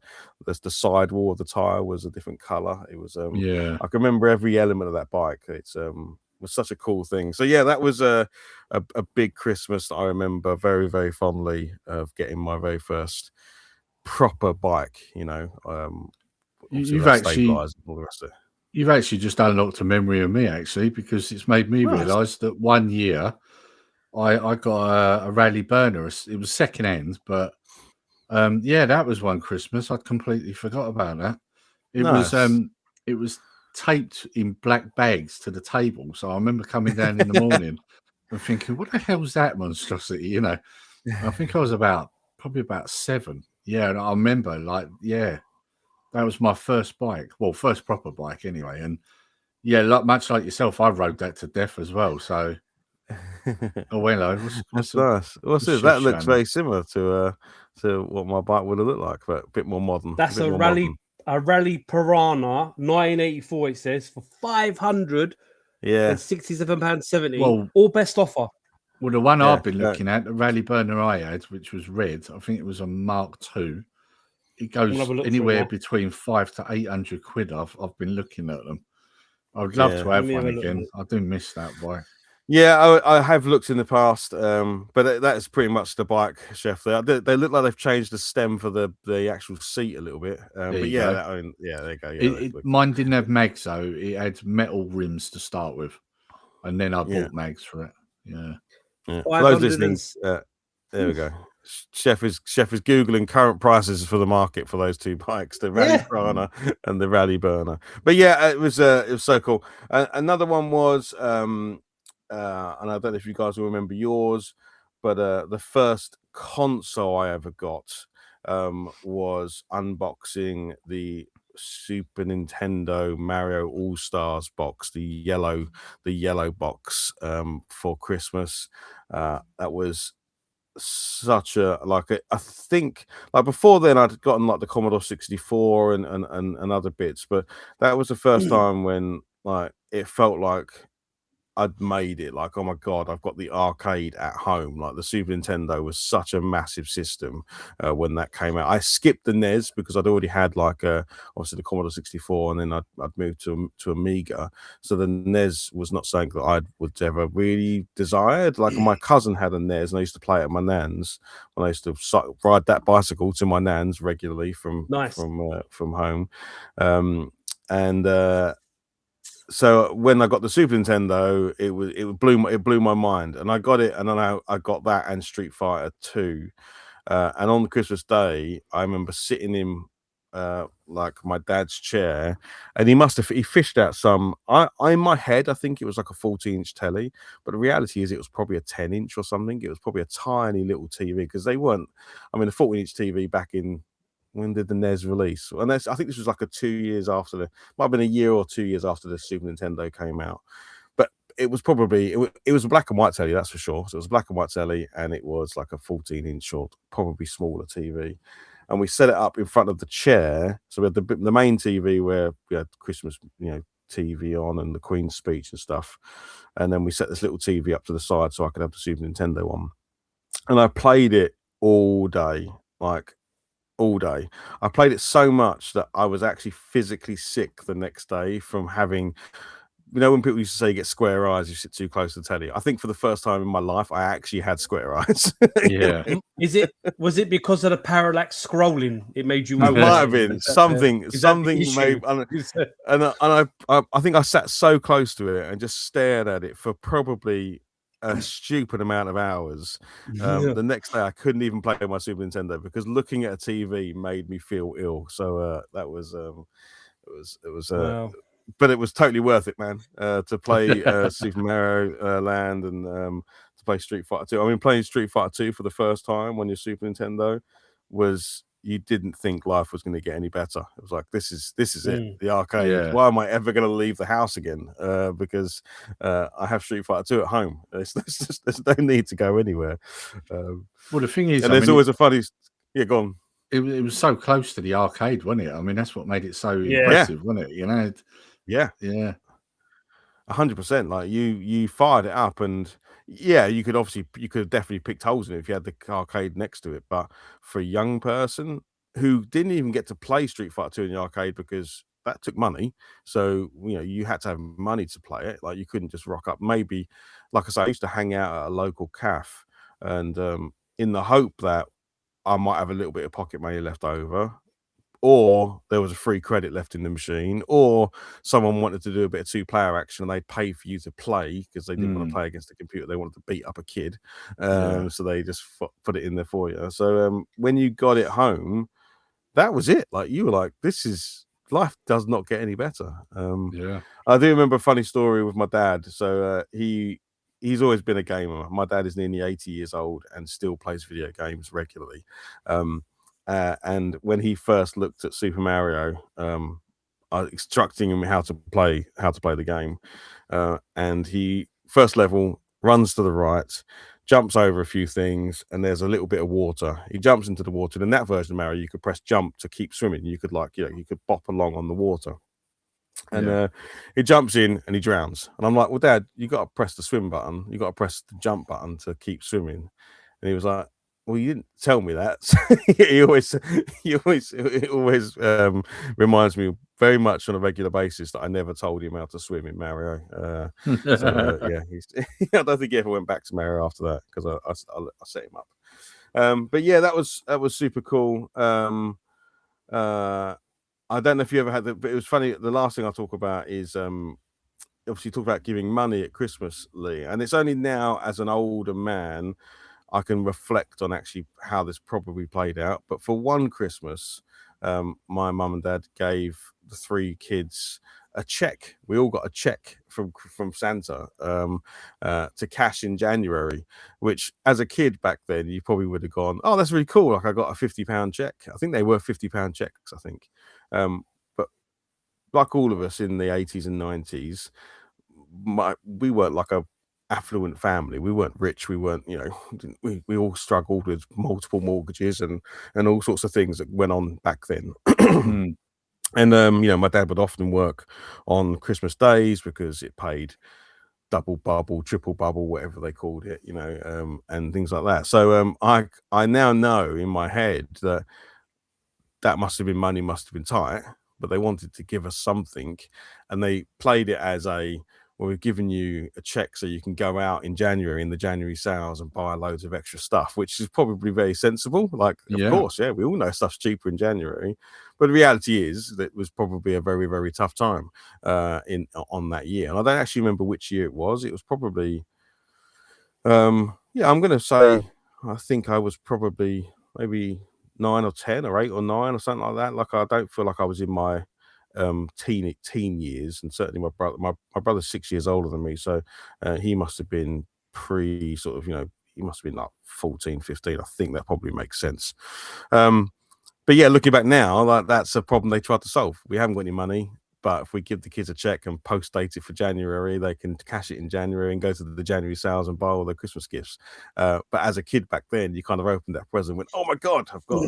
sidewall of the tire was a different color. It was I can remember every element of that bike. It's was such a cool thing. So yeah, that was a big Christmas that I remember very, very fondly, of getting my very first proper bike. You've actually stabilized and all the rest of it. You've actually just unlocked a memory of me, actually, because it's made me Nice. realise that one year I got a rally burner. It was second hand, but that was one Christmas. I'd completely forgot about that. It Nice. was taped in black bags to the table. So I remember coming down in the morning and thinking, what the hell's that monstrosity? You know, I think I was probably about 7. Yeah, and I remember that was my first bike. Well, first proper bike anyway. And yeah, much like yourself, I rode that to death as well. So hello. That's nice. What's this? That looks very similar to what my bike would have looked like, but a bit more modern. That's a rally Piranha 1984. It says for £567.70. Well, all best offer. Well, the one I've been looking at, the rally burner I had, which was red, I think it was a Mark II. It goes anywhere between 500 to 800 quid. I've been looking at them. I'd love to have one again. I do miss that bike. Yeah, I have looked in the past, but that is pretty much the bike, Chef. They look like they've changed the stem for the actual seat a little bit. But there you go. Yeah, mine didn't have mags though. It had metal rims to start with, and then I bought mags for it. Yeah. For those listening, there we go. Chef is googling current prices for the market for those two bikes, the Rally Piranha and the Rally Burner. But yeah, it was so cool. Another one was and I don't know if you guys will remember yours, but the first console I ever got was unboxing the Super Nintendo Mario All Stars box, the yellow box for Christmas. That was such a I think before then I'd gotten like the Commodore 64 and other bits, but that was the first time when it felt like I'd made it. Like, oh my god, I've got the arcade at home. Like the Super Nintendo was such a massive system when that came out. I skipped the NES because I'd already had obviously the Commodore 64, and then I'd moved to Amiga. So the NES was not something that I would ever really desired. Like my cousin had a NES, and I used to play it at my nan's when I used to ride that bicycle to my nan's regularly from home, so when I got the Super Nintendo, it blew my mind, and I got it, and then I got that and Street Fighter 2, and on Christmas Day, I remember sitting in my dad's chair, and he fished out some. In my head, I think it was like a 14-inch telly, but the reality is it was probably a 10-inch or something. It was probably a tiny little TV because they weren't. I mean, a 14-inch TV back in. When did the NES release? And I think this was like 2 years after might have been a year or 2 years after the Super Nintendo came out. But it was probably it was a black and white telly, that's for sure. So it was a black and white telly, and it was like a 14-inch or probably smaller TV. And we set it up in front of the chair. So we had the main TV where we had Christmas, TV on and the Queen's speech and stuff. And then we set this little TV up to the side so I could have the Super Nintendo on. And I played it all day, all day. I played it so much that I was actually physically sick the next day from having, when people used to say you get square eyes, you sit too close to the telly. I think for the first time in my life, I actually had square eyes. Yeah. Was it because of the parallax scrolling? It made you. It might have been something. Maybe, and I think I sat so close to it and just stared at it for probably a stupid amount of hours. The next day I couldn't even play my Super Nintendo because looking at a TV made me feel ill. So that was it was wow. But it was totally worth it, man, to play Super Mario Land and to play Street Fighter 2. I mean, playing Street Fighter 2 for the first time on your Super Nintendo was, you didn't think life was going to get any better. It was like, this is it, the arcade. Yeah. Why am I ever going to leave the house again? Because I have Street Fighter 2 at home. There's no need to go anywhere. Well, the thing is, and there's always a funny. Yeah, go on. It was so close to the arcade, wasn't it? I mean, that's what made it so impressive, wasn't it? Yeah. 100%. Like you fired it up, and you could definitely pick holes in it if you had the arcade next to it. But for a young person who didn't even get to play Street Fighter 2 in the arcade because that took money, so you had to have money to play it. Like you couldn't just rock up. Maybe, like I say, I used to hang out at a local cafe, and in the hope that I might have a little bit of pocket money left over, or there was a free credit left in the machine, or someone wanted to do a bit of 2-player action and they'd pay for you to play because they didn't want to play against the computer. They wanted to beat up a kid. So they just put it in there for you. So when you got it home, that was it. Like, you were like, life does not get any better. I do remember a funny story with my dad. So he's always been a gamer. My dad is nearly 80 years old and still plays video games regularly. And when he first looked at Super Mario, I was instructing him how to play the game. And he, first level, runs to the right, jumps over a few things, and there's a little bit of water. He jumps into the water. And in that version of Mario, you could press jump to keep swimming. You could you could bop along on the water. And he jumps in and he drowns. And I'm like, well, Dad, you got to press the swim button. You got to press the jump button to keep swimming. And he was like, well, you didn't tell me that. It always reminds me very much on a regular basis that I never told him how to swim in Mario. I don't think he ever went back to Mario after that because I set him up. But yeah, that was super cool. I don't know if you ever had that, but it was funny. The last thing I'll talk about is obviously talk about giving money at Christmas, Lee. And it's only now as an older man I can reflect on actually how this probably played out. But for one Christmas, my mum and dad gave the 3 kids a check. We all got a check from Santa to cash in January, which as a kid back then, you probably would have gone, oh, that's really cool. Like, I got a £50 check. I think they were £50 checks, I think. But like all of us in the 80s and 90s, we weren't like a affluent family. We weren't rich. We weren't, we all struggled with multiple mortgages and all sorts of things that went on back then. And my dad would often work on Christmas days because it paid double bubble, triple bubble, whatever they called it, and things like that. So I now know in my head that must have been tight, but they wanted to give us something, and they played it as we've given you a check so you can go out in January in the January sales and buy loads of extra stuff, which is probably very sensible. Like, of course, we all know stuff's cheaper in January, but the reality is that it was probably a very, very tough time on that year. And I don't actually remember which year it was. It was probably, I'm going to say, I think I was probably maybe 9 or 10 or 8 or 9 or something like that. Like, I don't feel like I was in my teen years, and certainly my brother's 6 years older than me, so he must have been he must have been like 14, 15. I think that probably makes sense. But yeah, looking back now, like, that's a problem they tried to solve. We haven't got any money, but if we give the kids a check and post date it for January, they can cash it in January and go to the January sales and buy all their Christmas gifts. But as a kid back then, you kind of opened that present and went, oh my God, I've got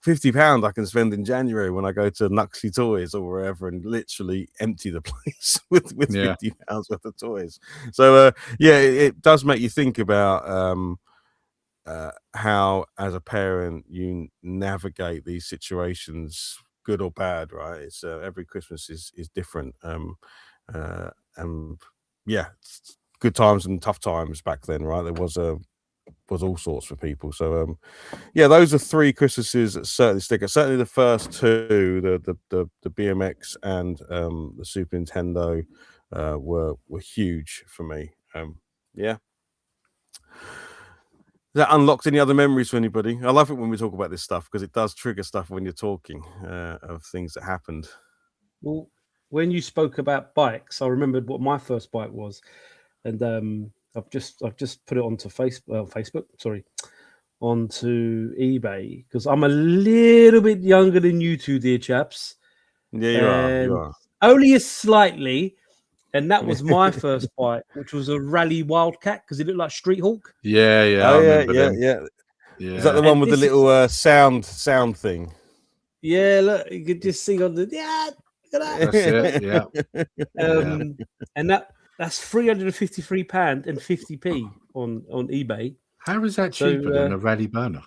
£50 I can spend in January when I go to Nuxley Toys or wherever and literally empty the place with £50 worth of toys. So it does make you think about how, as a parent, you navigate these situations, good or bad, right? It's every Christmas is different. And yeah, good times and tough times back then, right? There was all sorts for people. So those are 3 Christmases that certainly stick. Certainly the first 2, the BMX and the Super Nintendo were huge for me. That unlocked any other memories for anybody? I love it when we talk about this stuff because it does trigger stuff when you're talking of things that happened. Well, when you spoke about bikes, I remembered what my first bike was, and I've just put it onto onto eBay because I'm a little bit younger than you two, dear chaps. Yeah, you are. Only slightly. And that was my first bike, which was a Rally Wildcat because it looked like Street Hawk. Yeah. Yeah. Is that the one with the little sound thing? Yeah, look, you could just sing on the look at that. That's it. Yeah. And that's £353 and 50p on eBay. How is that cheaper than a Rally Burner?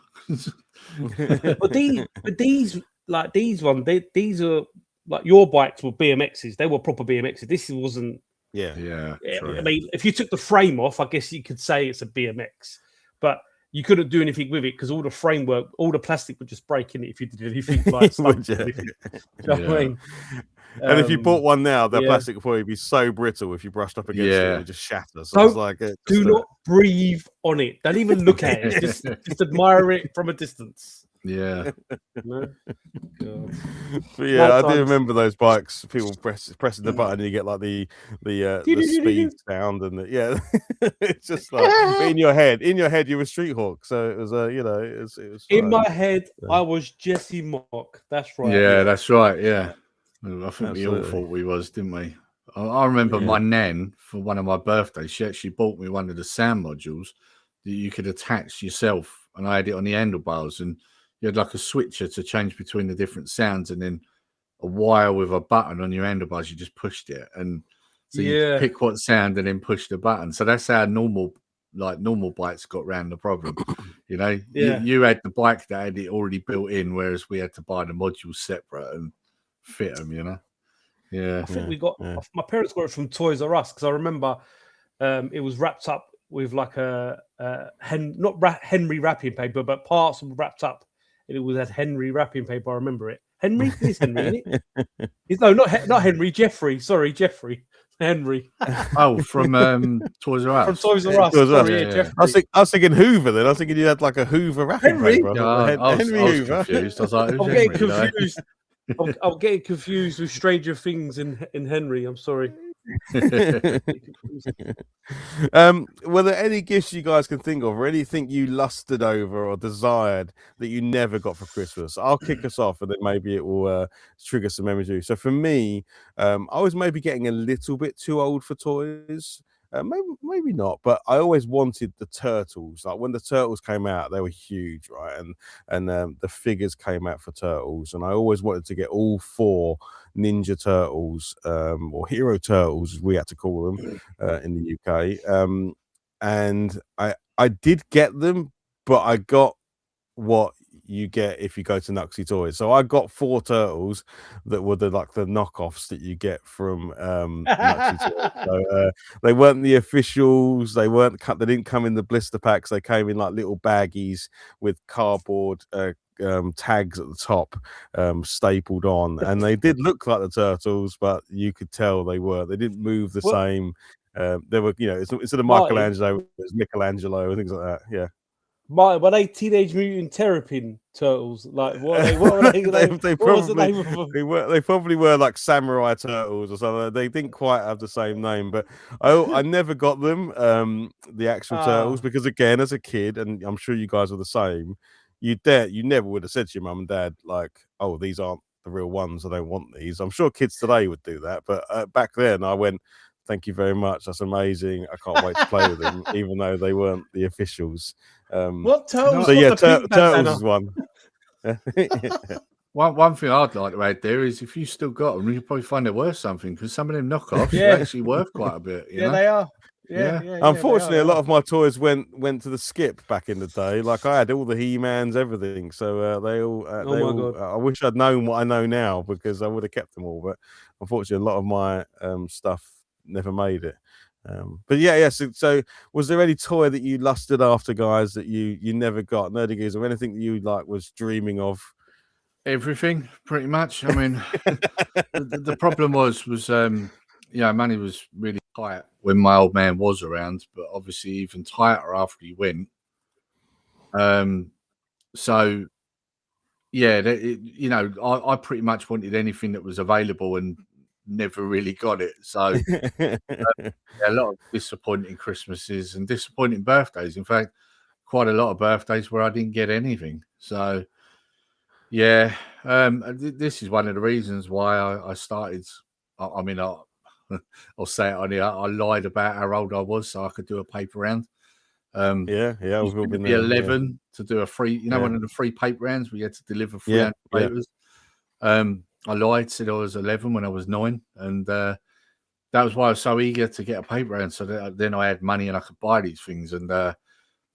But these are like your bikes were BMXs. They were proper BMXs. This wasn't. Yeah. I mean, if you took the frame off, I guess you could say it's a BMX. But you couldn't do anything with it because all the framework, all the plastic would just break in it if you did anything like Would stuff. you? Do you know what I mean? And if you bought one now, the yeah. plastic would probably be so brittle if you brushed up against it, it would just shatter. So Don't it's like do not breathe on it. Don't even look at it. Just admire it from a distance. Yeah. No? God. But yeah, I do Sometimes- remember those bikes. People pressing the button, and you get like the speed sound, and it's just like in your head. In your head, you were Street Hawk, so it was it was in fun. my head. I was Jesse Mock. That's right. Yeah, that's right. Yeah, I think we all Absolutely. thought we was, didn't we? I remember my nan for one of my birthdays. She actually bought me one of the sound modules that you could attach yourself, and I had it on the handlebars, and you had like a switcher to change between the different sounds, and then a wire with a button on your handlebars. You just pushed it, and so you pick what sound and then push the button. So that's how normal bikes got around the problem. You know, you had the bike that had it already built in, whereas we had to buy the modules separate and fit them. You know. Yeah, I think we got. My parents got it from Toys R Us because I remember it was wrapped up with like a Henry wrapping paper, but parts were wrapped up. And it had Henry wrapping paper. I remember it. Henry? Is Henry in it? No, not Henry. Jeffrey. Sorry, Jeffrey. Henry. Oh, from Toys R Us. From Toys R Us. Sorry, Jeffrey. I was thinking Hoover then. I was thinking you had like a Hoover wrapping paper. I was Hoover. confused. I was like, I'm getting confused. I'm getting confused with Stranger Things in Henry. I'm sorry. Were there any gifts you guys can think of, or anything you lusted over or desired that you never got for Christmas? I'll kick us off, and then maybe it will trigger some memory. So for me, I was maybe getting a little bit too old for toys. Maybe not, but I always wanted the Turtles. Like when the Turtles came out, they were huge, right? And the figures came out for Turtles, and I always wanted to get all 4 Ninja Turtles, or Hero Turtles, as we had to call them in the UK. And I did get them, but I got what you get if you go to Nuxie Toys. So I got 4 turtles that were the knockoffs that you get from Nuxie Toys. So they weren't the officials. They didn't come in the blister packs. They came in like little baggies with cardboard tags at the top stapled on, and they did look like the turtles, but you could tell they didn't move the same. They were, instead of Michelangelo, it was Michelangelo and things like that. Yeah. Were they Teenage Mutant Terrapin turtles? Like what were they? They probably were like Samurai Turtles or something. They didn't quite have the same name, but I never got them, the actual turtles, because again, as a kid, and I'm sure you guys are the same, you never would have said to your mum and dad like, "Oh, these aren't the real ones. I don't want these." I'm sure kids today would do that, but back then I went, "Thank you very much. That's amazing. I can't wait to play with them," even though they weren't the officials. What turtles? So yeah, turtles is one. One thing I'd like to add there is if you still got them, you probably find they're worth something, because some of them knockoffs are actually worth quite a bit. You know? They are. Yeah. Unfortunately, a lot of my toys went to the skip back in the day. Like I had all the He-Mans, everything. So they all. God. I wish I'd known what I know now, because I would have kept them all. But unfortunately, a lot of my stuff never made it. But yeah. So was there any toy that you lusted after, guys, that you never got? NerdyGeezer, or anything that you was dreaming of? Everything, pretty much. I mean, the problem was money was really tight when my old man was around, but obviously even tighter after he went. So yeah, I pretty much wanted anything that was available and never really got it. So a lot of disappointing Christmases and disappointing birthdays. In fact, quite a lot of birthdays where I didn't get anything. So yeah, this is one of the reasons why I started. I mean, I'll say it on here. I lied about how old I was so I could do a paper round. We've all been be there. 11 to do a free, one of the free paper rounds. We had to deliver 300 papers. I lied, said I was 11 when I was 9, and that was why I was so eager to get a paper round. So that, then I had money and I could buy these things. And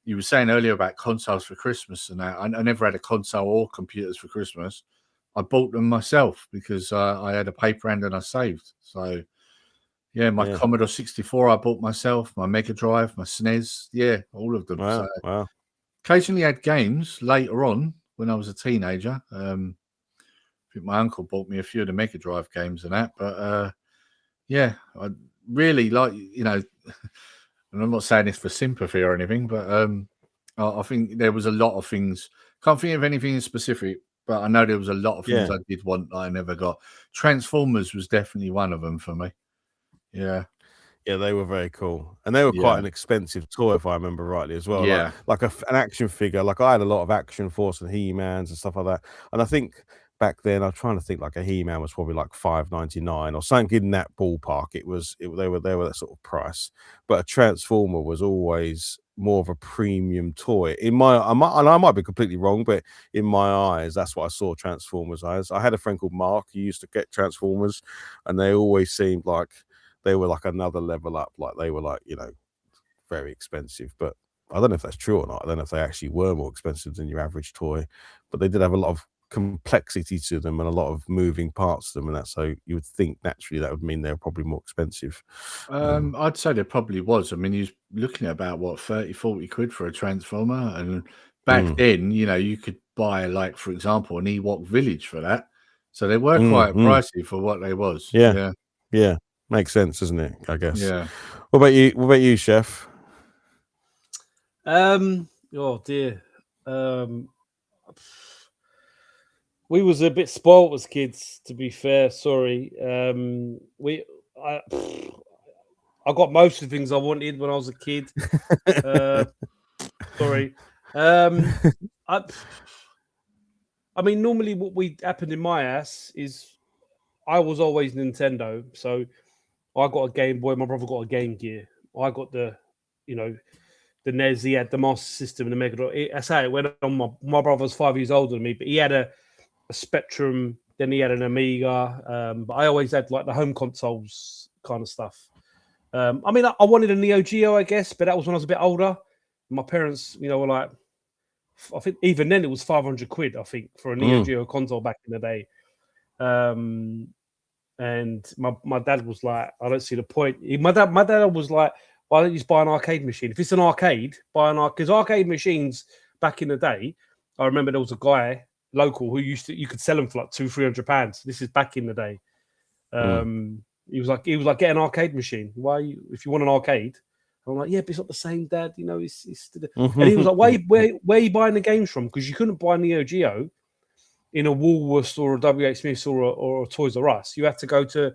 you were saying earlier about consoles for Christmas, and I never had a console or computers for Christmas. I bought them myself because I had a paper round and I saved. So yeah, my Commodore 64 I bought myself, my Mega Drive, my SNES, all of them. Wow. Occasionally had games later on when I was a teenager. I think my uncle bought me a few of the Mega Drive games and that, but yeah, I really like, and I'm not saying this for sympathy or anything, but I think there was a lot of things. Can't think of anything in specific, but I know there was a lot of things I did want that I never got. Transformers was definitely one of them for me. Yeah. Yeah, they were very cool, and they were quite an expensive toy, if I remember rightly, as well. Yeah. Like an action figure. Like I had a lot of Action Force and He-Mans and stuff like that. And I think back then, I'm trying to think, like a He-Man was probably like $5.99 or something in that ballpark. They were that sort of price. But a Transformer was always more of a premium toy. I might be completely wrong, but in my eyes, that's what I saw Transformers as. I had a friend called Mark who used to get Transformers, and they always seemed like they were like another level up, like they were like, very expensive. But I don't know if that's true or not. I don't know if they actually were more expensive than your average toy, but they did have a lot of complexity to them and a lot of moving parts to them, and that's so you would think naturally that would mean they're probably more expensive. I'd say there probably was. I mean, you're looking at about what 30-40 quid for a Transformer, and back then, you could buy, like, for example, an Ewok village for that, so they were quite pricey for what they was. Yeah, makes sense, doesn't it? I guess. Yeah. What about you, Chef? Oh dear. We was a bit spoiled as kids, to be fair. Sorry. I got most of the things I wanted when I was a kid. Sorry. I mean, normally what happened in my ass is I was always Nintendo, so I got a Game Boy. My brother got a Game Gear. I got the NES. He had the Master System and the Mega Drive. That's how it went on. My brother's 5 years older than me, but he had a Spectrum. Then he had an Amiga. But I always had like the home consoles kind of stuff. I mean, I wanted a Neo Geo, I guess, but that was when I was a bit older. My parents, were like, I think even then it was 500 quid, I think, for a Neo Geo console back in the day. And my dad was like, I don't see the point. My dad was like, why don't you just buy an arcade machine? If it's an arcade, buy an arcade. Because arcade machines back in the day, I remember there was a guy local who you could sell them for like £200-300. This is back in the day. He was like, get an arcade machine. Why? If you want an arcade, I'm like, yeah, but it's not the same, Dad. It's and he was like, where are you buying the games from? Because you couldn't buy Neo Geo in a Woolworths or a WH Smith's or a Toys R Us. You had to go to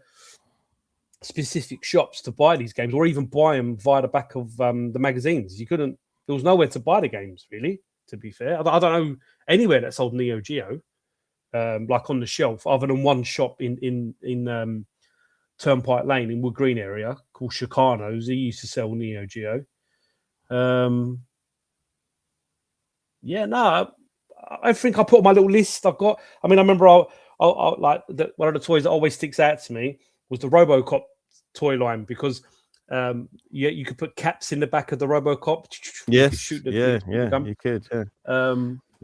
specific shops to buy these games, or even buy them via the back of the magazines. You couldn't. There was nowhere to buy the games, really. To be fair, I don't know anywhere that sold Neo Geo, like on the shelf, other than one shop in Turnpike Lane in Wood Green area called Chicano's. He used to sell Neo Geo. I think I put on my little list I've got. I mean, I remember I like one of the toys that always sticks out to me was the RoboCop toy line, because you could put caps in the back of the RoboCop. Yes, you could. Yeah.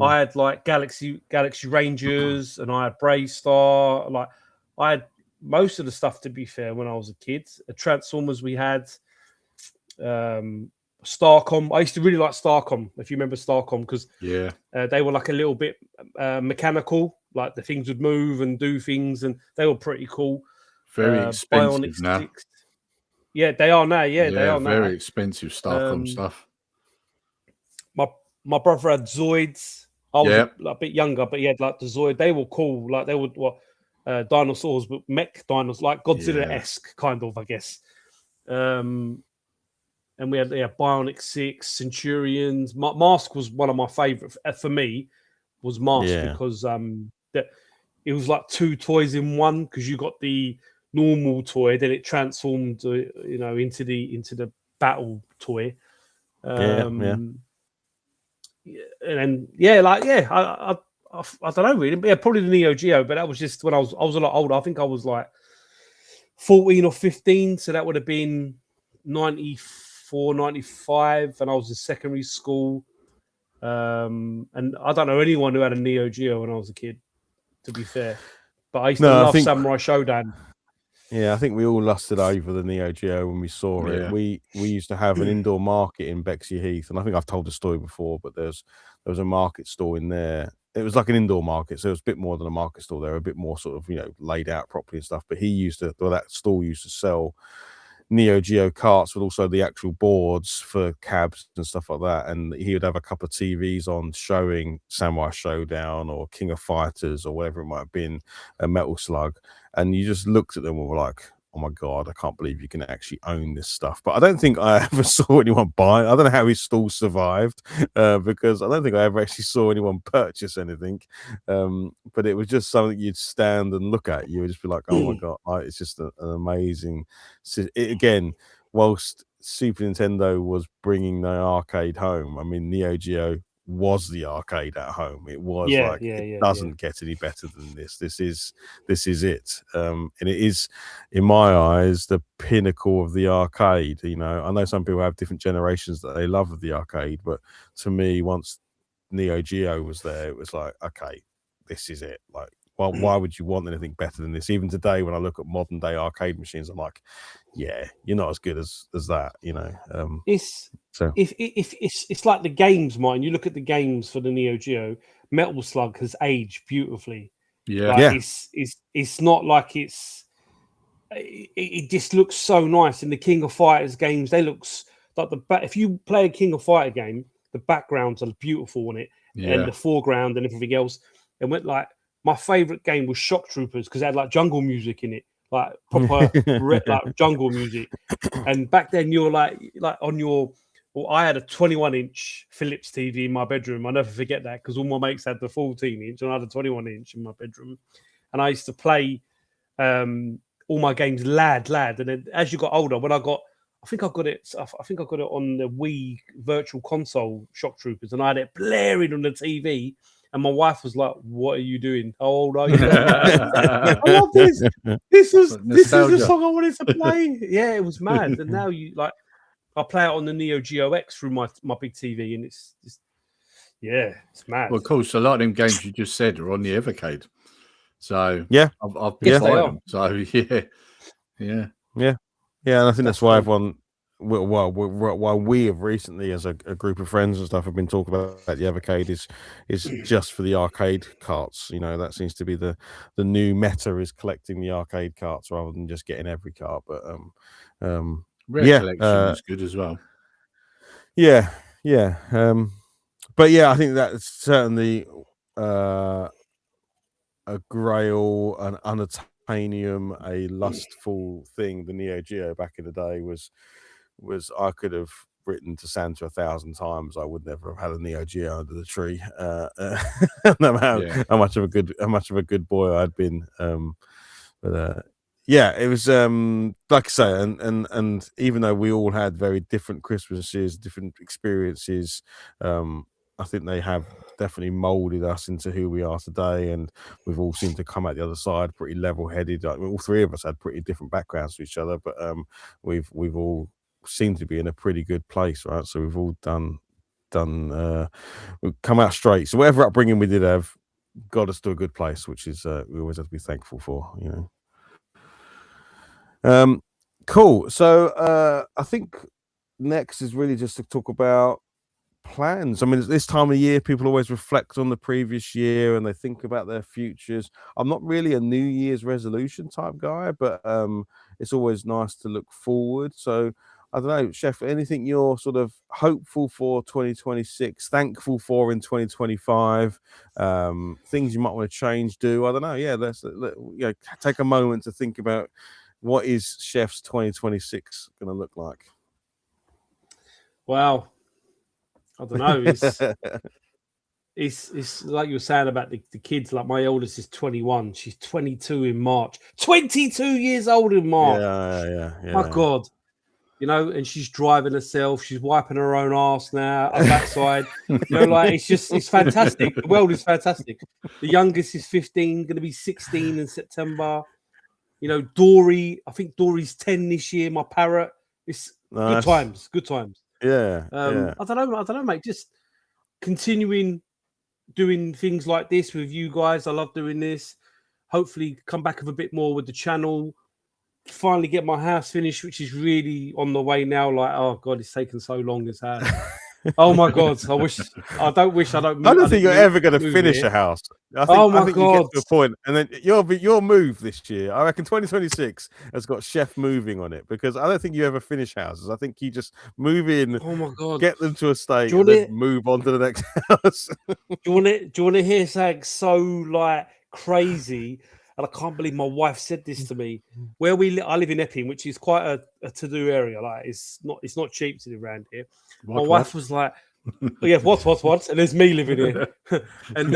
I had like Galaxy Rangers, and I had Bravestar. Like I had most of the stuff, to be fair, when I was a kid. Transformers we had. Starcom. I used to really like Starcom, if you remember Starcom, because they were like a little bit mechanical, like the things would move and do things, and they were pretty cool. Very expensive now. 6. Yeah, they are now. Yeah, they are very now. Expensive Starcom stuff. My brother had Zoids. I was a bit younger, but he had like the Zoid. They were cool. Like they were dinosaurs, but mech dinosaurs, like Godzilla-esque kind of, I guess. And we had Bionic 6, Centurions. Mask was one of my favorite for me. Was Mask because it was like 2 toys in one, because you got the normal toy, then it transformed, into the battle toy. I don't know really. Yeah, probably the Neo Geo, but that was just when I was a lot older. I think I was like 14 or 15, so that would have been 94, 95, and I was in secondary school. And I don't know anyone who had a Neo Geo when I was a kid, to be fair. But I used to love Samurai Showdown. Yeah, I think we all lusted over the Neo Geo when we saw it. Yeah. We used to have an indoor market in Bexley Heath, and I think I've told the story before, but there was a market stall in there. It was like an indoor market, so it was a bit more than a market stall. They were a bit more sort of, you know, laid out properly and stuff. But that stall used to sell Neo Geo carts with also the actual boards for cabs and stuff like that. And he would have a couple of TVs on showing Samurai Showdown or King of Fighters or whatever it might have been, a Metal Slug. And you just looked at them and were like, oh my God, I can't believe you can actually own this stuff. But I don't think I ever saw anyone buy it. I don't know how his stall survived because I don't think I ever actually saw anyone purchase anything. But it was just something you'd stand and look at. You would just be like, oh my God, it's just an amazing. Again, whilst Super Nintendo was bringing the arcade home, I mean, Neo Geo was the arcade at home. It was it doesn't get any better than this. This is it. And it is, in my eyes, the pinnacle of the arcade. You know, I know some people have different generations that they love of the arcade, but to me, once Neo Geo was there, it was like, okay, this is it. Like, well, why would you want anything better than this? Even today, when I look at modern day arcade machines, I'm like, yeah, you're not as good as that, you know. It's like the games, Martin. You look at the games for the Neo Geo, Metal Slug has aged beautifully. Yeah, like, it's not like it just looks so nice. In the King of Fighters games, they look like if you play a King of Fighter game, the backgrounds are beautiful on it, and the foreground and everything else. And went like my favorite game was Shock Troopers because it had like jungle music in it, like proper like jungle music. And back then you were like on your. Well, I had a 21-inch Philips TV in my bedroom. I'll never forget that because all my mates had the 14-inch and I had a 21-inch in my bedroom. And I used to play all my games lad. And then as you got older, I think I got it on the Wii Virtual Console Shock Troopers, and I had it blaring on the TV. And my wife was like, "What are you doing? How old are you?" I love this. This is the song I wanted to play. Yeah, it was mad. And now I play it on the Neo Geo X through my big TV, and it's just, it's mad. Well, of course, a lot of them games you just said are on the Evercade. So yeah, I've been buying them. So yeah. And I think that's why everyone. Why we have recently, as a group of friends and stuff, have been talking about the Evercade is just for the arcade carts. You know, that seems to be the new meta, is collecting the arcade carts rather than just getting every cart. But Rare collection is good as well. Yeah. But yeah, I think that's certainly a grail, an unattainium, a lustful thing. The Neo Geo back in the day was I could have written to Santa 1,000 times. I would never have had a Neo Geo under the tree. No matter how much of a good boy I'd been. It was like I say, and even though we all had very different Christmases, different experiences, I think they have definitely molded us into who we are today, and we've all seemed to come out the other side pretty level-headed. Like, all three of us had pretty different backgrounds to each other, but we've all seemed to be in a pretty good place, right? So we've all we've come out straight. So whatever upbringing we did have got us to a good place, which is we always have to be thankful for, you know. Cool. So I think next is really just to talk about plans. I mean, this time of year, people always reflect on the previous year and they think about their futures. I'm not really a New Year's resolution type guy, but it's always nice to look forward. So I don't know, Chef, anything you're sort of hopeful for 2026, thankful for in 2025, things you might want to change, do? I don't know. Yeah, let's take a moment to think about what is Chef's 2026 going to look like. Wow. I don't know. It's like you were saying about the kids. Like, my oldest is 21. She's 22 in March. 22 years old in March. Yeah. My God. You know, and she's driving herself. She's wiping her own ass now, her backside. You know, like, it's fantastic. The world is fantastic. The youngest is 15, going to be 16 in September. You know, Dory, I think Dory's 10 this year, my parrot. It's nice. Good times. Yeah. I don't know, mate. Just continuing doing things like this with you guys. I love doing this. Hopefully come back with a bit more with the channel. finally get my house finished, which is really on the way now. Like, oh God, it's taken so long, this house. Oh my God! I don't wish I don't. I don't think you're ever going to finish here. a house. I Oh my think God! you get to a point, and then your move this year. I reckon 2026 has got Chef moving on it, because I don't think you ever finish houses. I think you just move in. Oh my God! Get them to a state and then move on to the next house. Do you want to hear something so like crazy? And I can't believe my wife said this to me. Where I live in Epping, which is quite a to-do area. Like it's not cheap to live around here. My wife was like, oh, "Yeah, what?" And there's me living here, and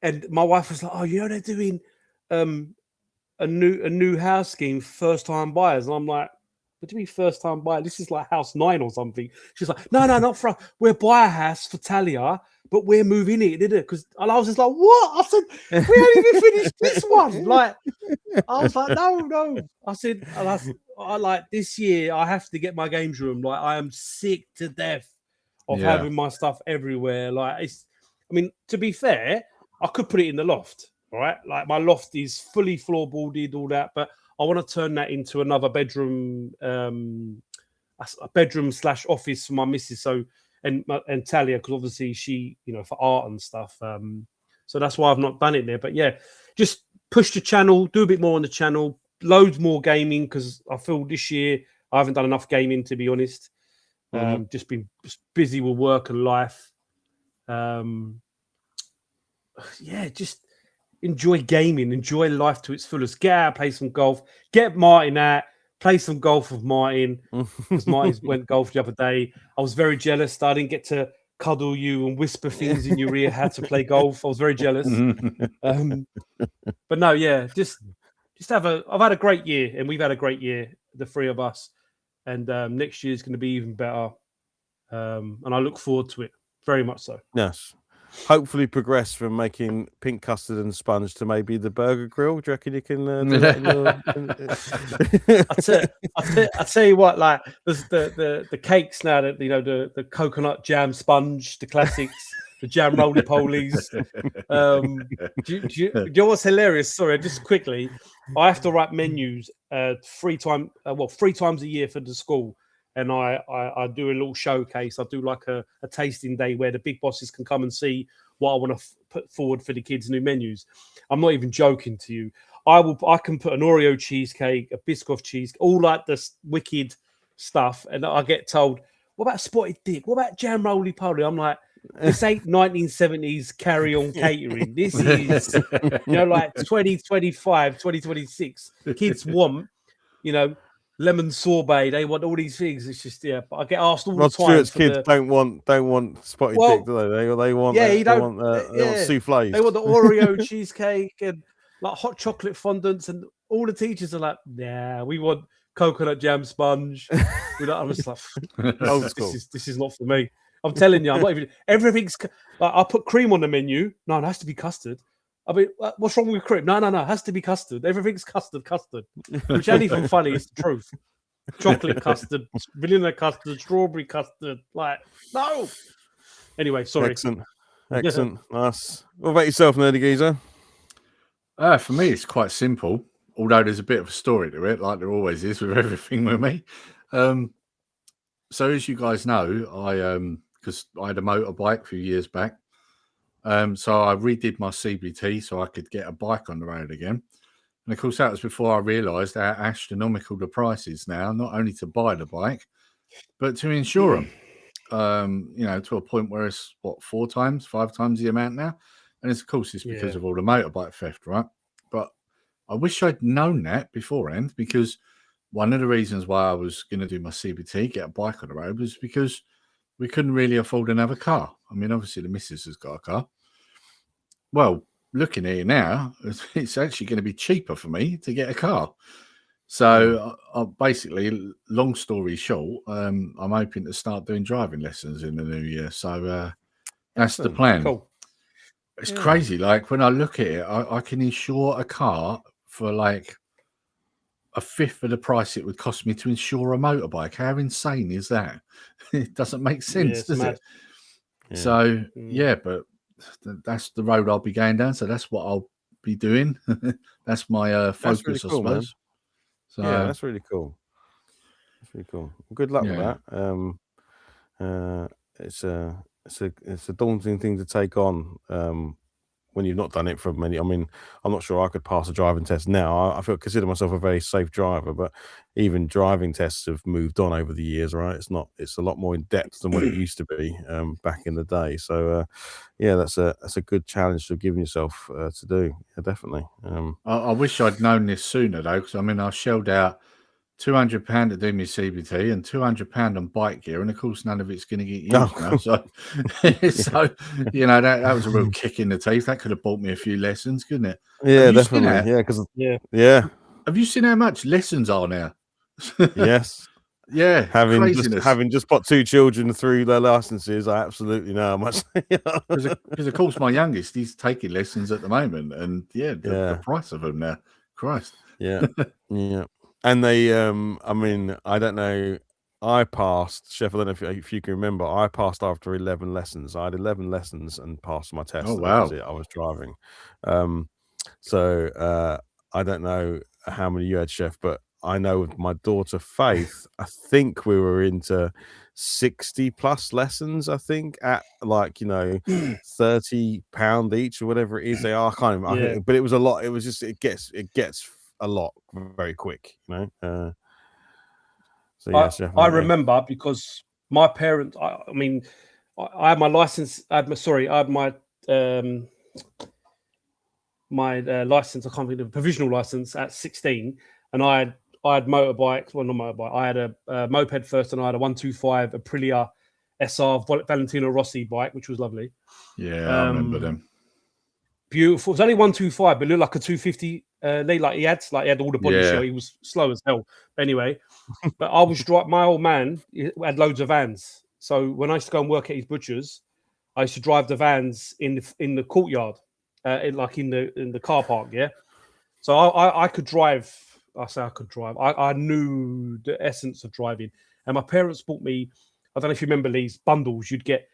and my wife was like, "Oh, you know they're doing a new house scheme, first time buyers," and I'm like, "What do you mean first time buyer? This is like house 9 or something." She's like, "No, not for us. We'll buy a house for Talia, but we're moving it, did it?" Because I was just like, "What?" I said, "We haven't even finished this one." Like, I was like, "No." I said, I like this year. I have to get my games room. Like, I am sick to death of having my stuff everywhere. Like, I mean, to be fair, I could put it in the loft. All right, like my loft is fully floorboarded, all that, but I want to turn that into another bedroom, a bedroom / office for my missus. So and Talia, because obviously she, for art and stuff. So that's why I've not done it there. But yeah, just push the channel, do a bit more on the channel, loads more gaming, because I feel this year I haven't done enough gaming, to be honest. Just been busy with work and life. Just enjoy gaming, enjoy life to its fullest. Get out, play some golf, get Martin out, play some golf with Martin, because Martin went golf the other day. I was very jealous that I didn't get to cuddle you and whisper things in your ear how to play golf. I was very jealous. But no, yeah, just I've had a great year, and we've had a great year, the three of us. And next year is going to be even better. And I look forward to it very much so. Yes. Hopefully progress from making pink custard and sponge to maybe the burger grill. Do you reckon you can do that in your... I tell you what, like there's the cakes now, that the coconut jam sponge, the classics, the jam roly polies. Do you know what's hilarious? Sorry, just quickly, I have to write menus 3 times a year for the school. And I do a little showcase. I do like a tasting day where the big bosses can come and see what I want to put forward for the kids' new menus. I'm not even joking to you. I can put an Oreo cheesecake, a Biscoff cheese, all like this wicked stuff. And I get told, what about spotted dick? What about jam roly poly? I'm like, this ain't 1970s carry on catering. This is, like 2025, 2026. Kids want, lemon sorbet. They want all these things. It's just but I get asked all Rod the time. Stewart's kids don't want spotted dick, do they? They want they want soufflés. They want the Oreo cheesecake and like hot chocolate fondants, and all the teachers are like, "Nah, we want coconut jam sponge." I'm just like, this is not for me. I'm telling you, I'm not even. Everything's like, I put cream on the menu. No, it has to be custard. I mean, what's wrong with cream? No, it has to be custard. Everything's custard, which ain't even funny. It's the truth. Chocolate custard, vanilla custard, strawberry custard. Like, no. Anyway, sorry. Excellent. Nice. What about yourself, NerdyGeezer? For me, it's quite simple, although there's a bit of a story to it, like there always is with everything with me. So as you guys know, because I had a motorbike a few years back. So I redid my CBT so I could get a bike on the road again. And of course, that was before I realised how astronomical the price is now, not only to buy the bike, but to insure them. To a point where it's 5 times the amount now. And of course, it's because of all the motorbike theft, right? But I wish I'd known that beforehand, because one of the reasons why I was going to do my CBT, get a bike on the road, was because we couldn't really afford another car. I mean, obviously the missus has got a car. Well, looking at it now, it's actually going to be cheaper for me to get a car. So basically, long story short, I'm hoping to start doing driving lessons in the new year. So that's the plan. Cool. It's crazy. Like when I look at it, I can insure a car for like a fifth of the price it would cost me to insure a motorbike. How insane is that? It doesn't make sense, does it? Yeah. So, but that's the road I'll be going down. So that's what I'll be doing. That's my focus, really cool, I suppose. man. So Yeah, that's really cool. That's really cool. Good luck with Yeah. that. It's a daunting thing to take on when you've not done it for many. I mean, I'm not sure I could pass a driving test now. I consider myself a very safe driver, but even driving tests have moved on over the years, right? It's a lot more in depth than what it used to be back in the day. So yeah, that's a good challenge to have given yourself to do. Yeah, definitely. I wish I'd known this sooner though, because I mean I shelled out £200 to do my CBT and £200 on bike gear, and of course none of it's going to get used now. So, so you know that was a real kick in the teeth. That could have bought me a few lessons, couldn't it? Yeah, definitely. Yeah, because yeah. Have you seen how much lessons are now? Yes. Yeah, having craziness. just put 2 children through their licenses, I absolutely know how much. Because of course my youngest, he's taking lessons at the moment, and the price of them now, Christ. Yeah. And they, I mean, I don't know. I passed, Chef. I don't know if you can remember. I passed after 11 lessons. I had 11 lessons and passed my test. Oh and that was wow! it. I was driving. So I don't know how many you had, Chef, but I know with my daughter Faith, I think we were into 60 plus lessons. I think at like £30 each or whatever it is they are. I can't remember. But it was a lot. It was just it gets a lot very quick, So yeah, Chef, I remember because my parents. I mean, I had my license. I had my my license. I can't think of provisional license at 16, and I had motorbikes. Well, not motorbike. I had a moped first, and I had a 125 Aprilia SR Valentino Rossi bike, which was lovely. Yeah, I remember them. Beautiful. It was only 125, but it looked like a 250. He had all the body show. He was slow as hell. Anyway, but I was my old man had loads of vans. So when I used to go and work at his butcher's, I used to drive the vans in the courtyard, in the car park. Yeah. So I could drive. I say I could drive. I knew the essence of driving, and my parents bought me. I don't know if you remember these bundles. You'd get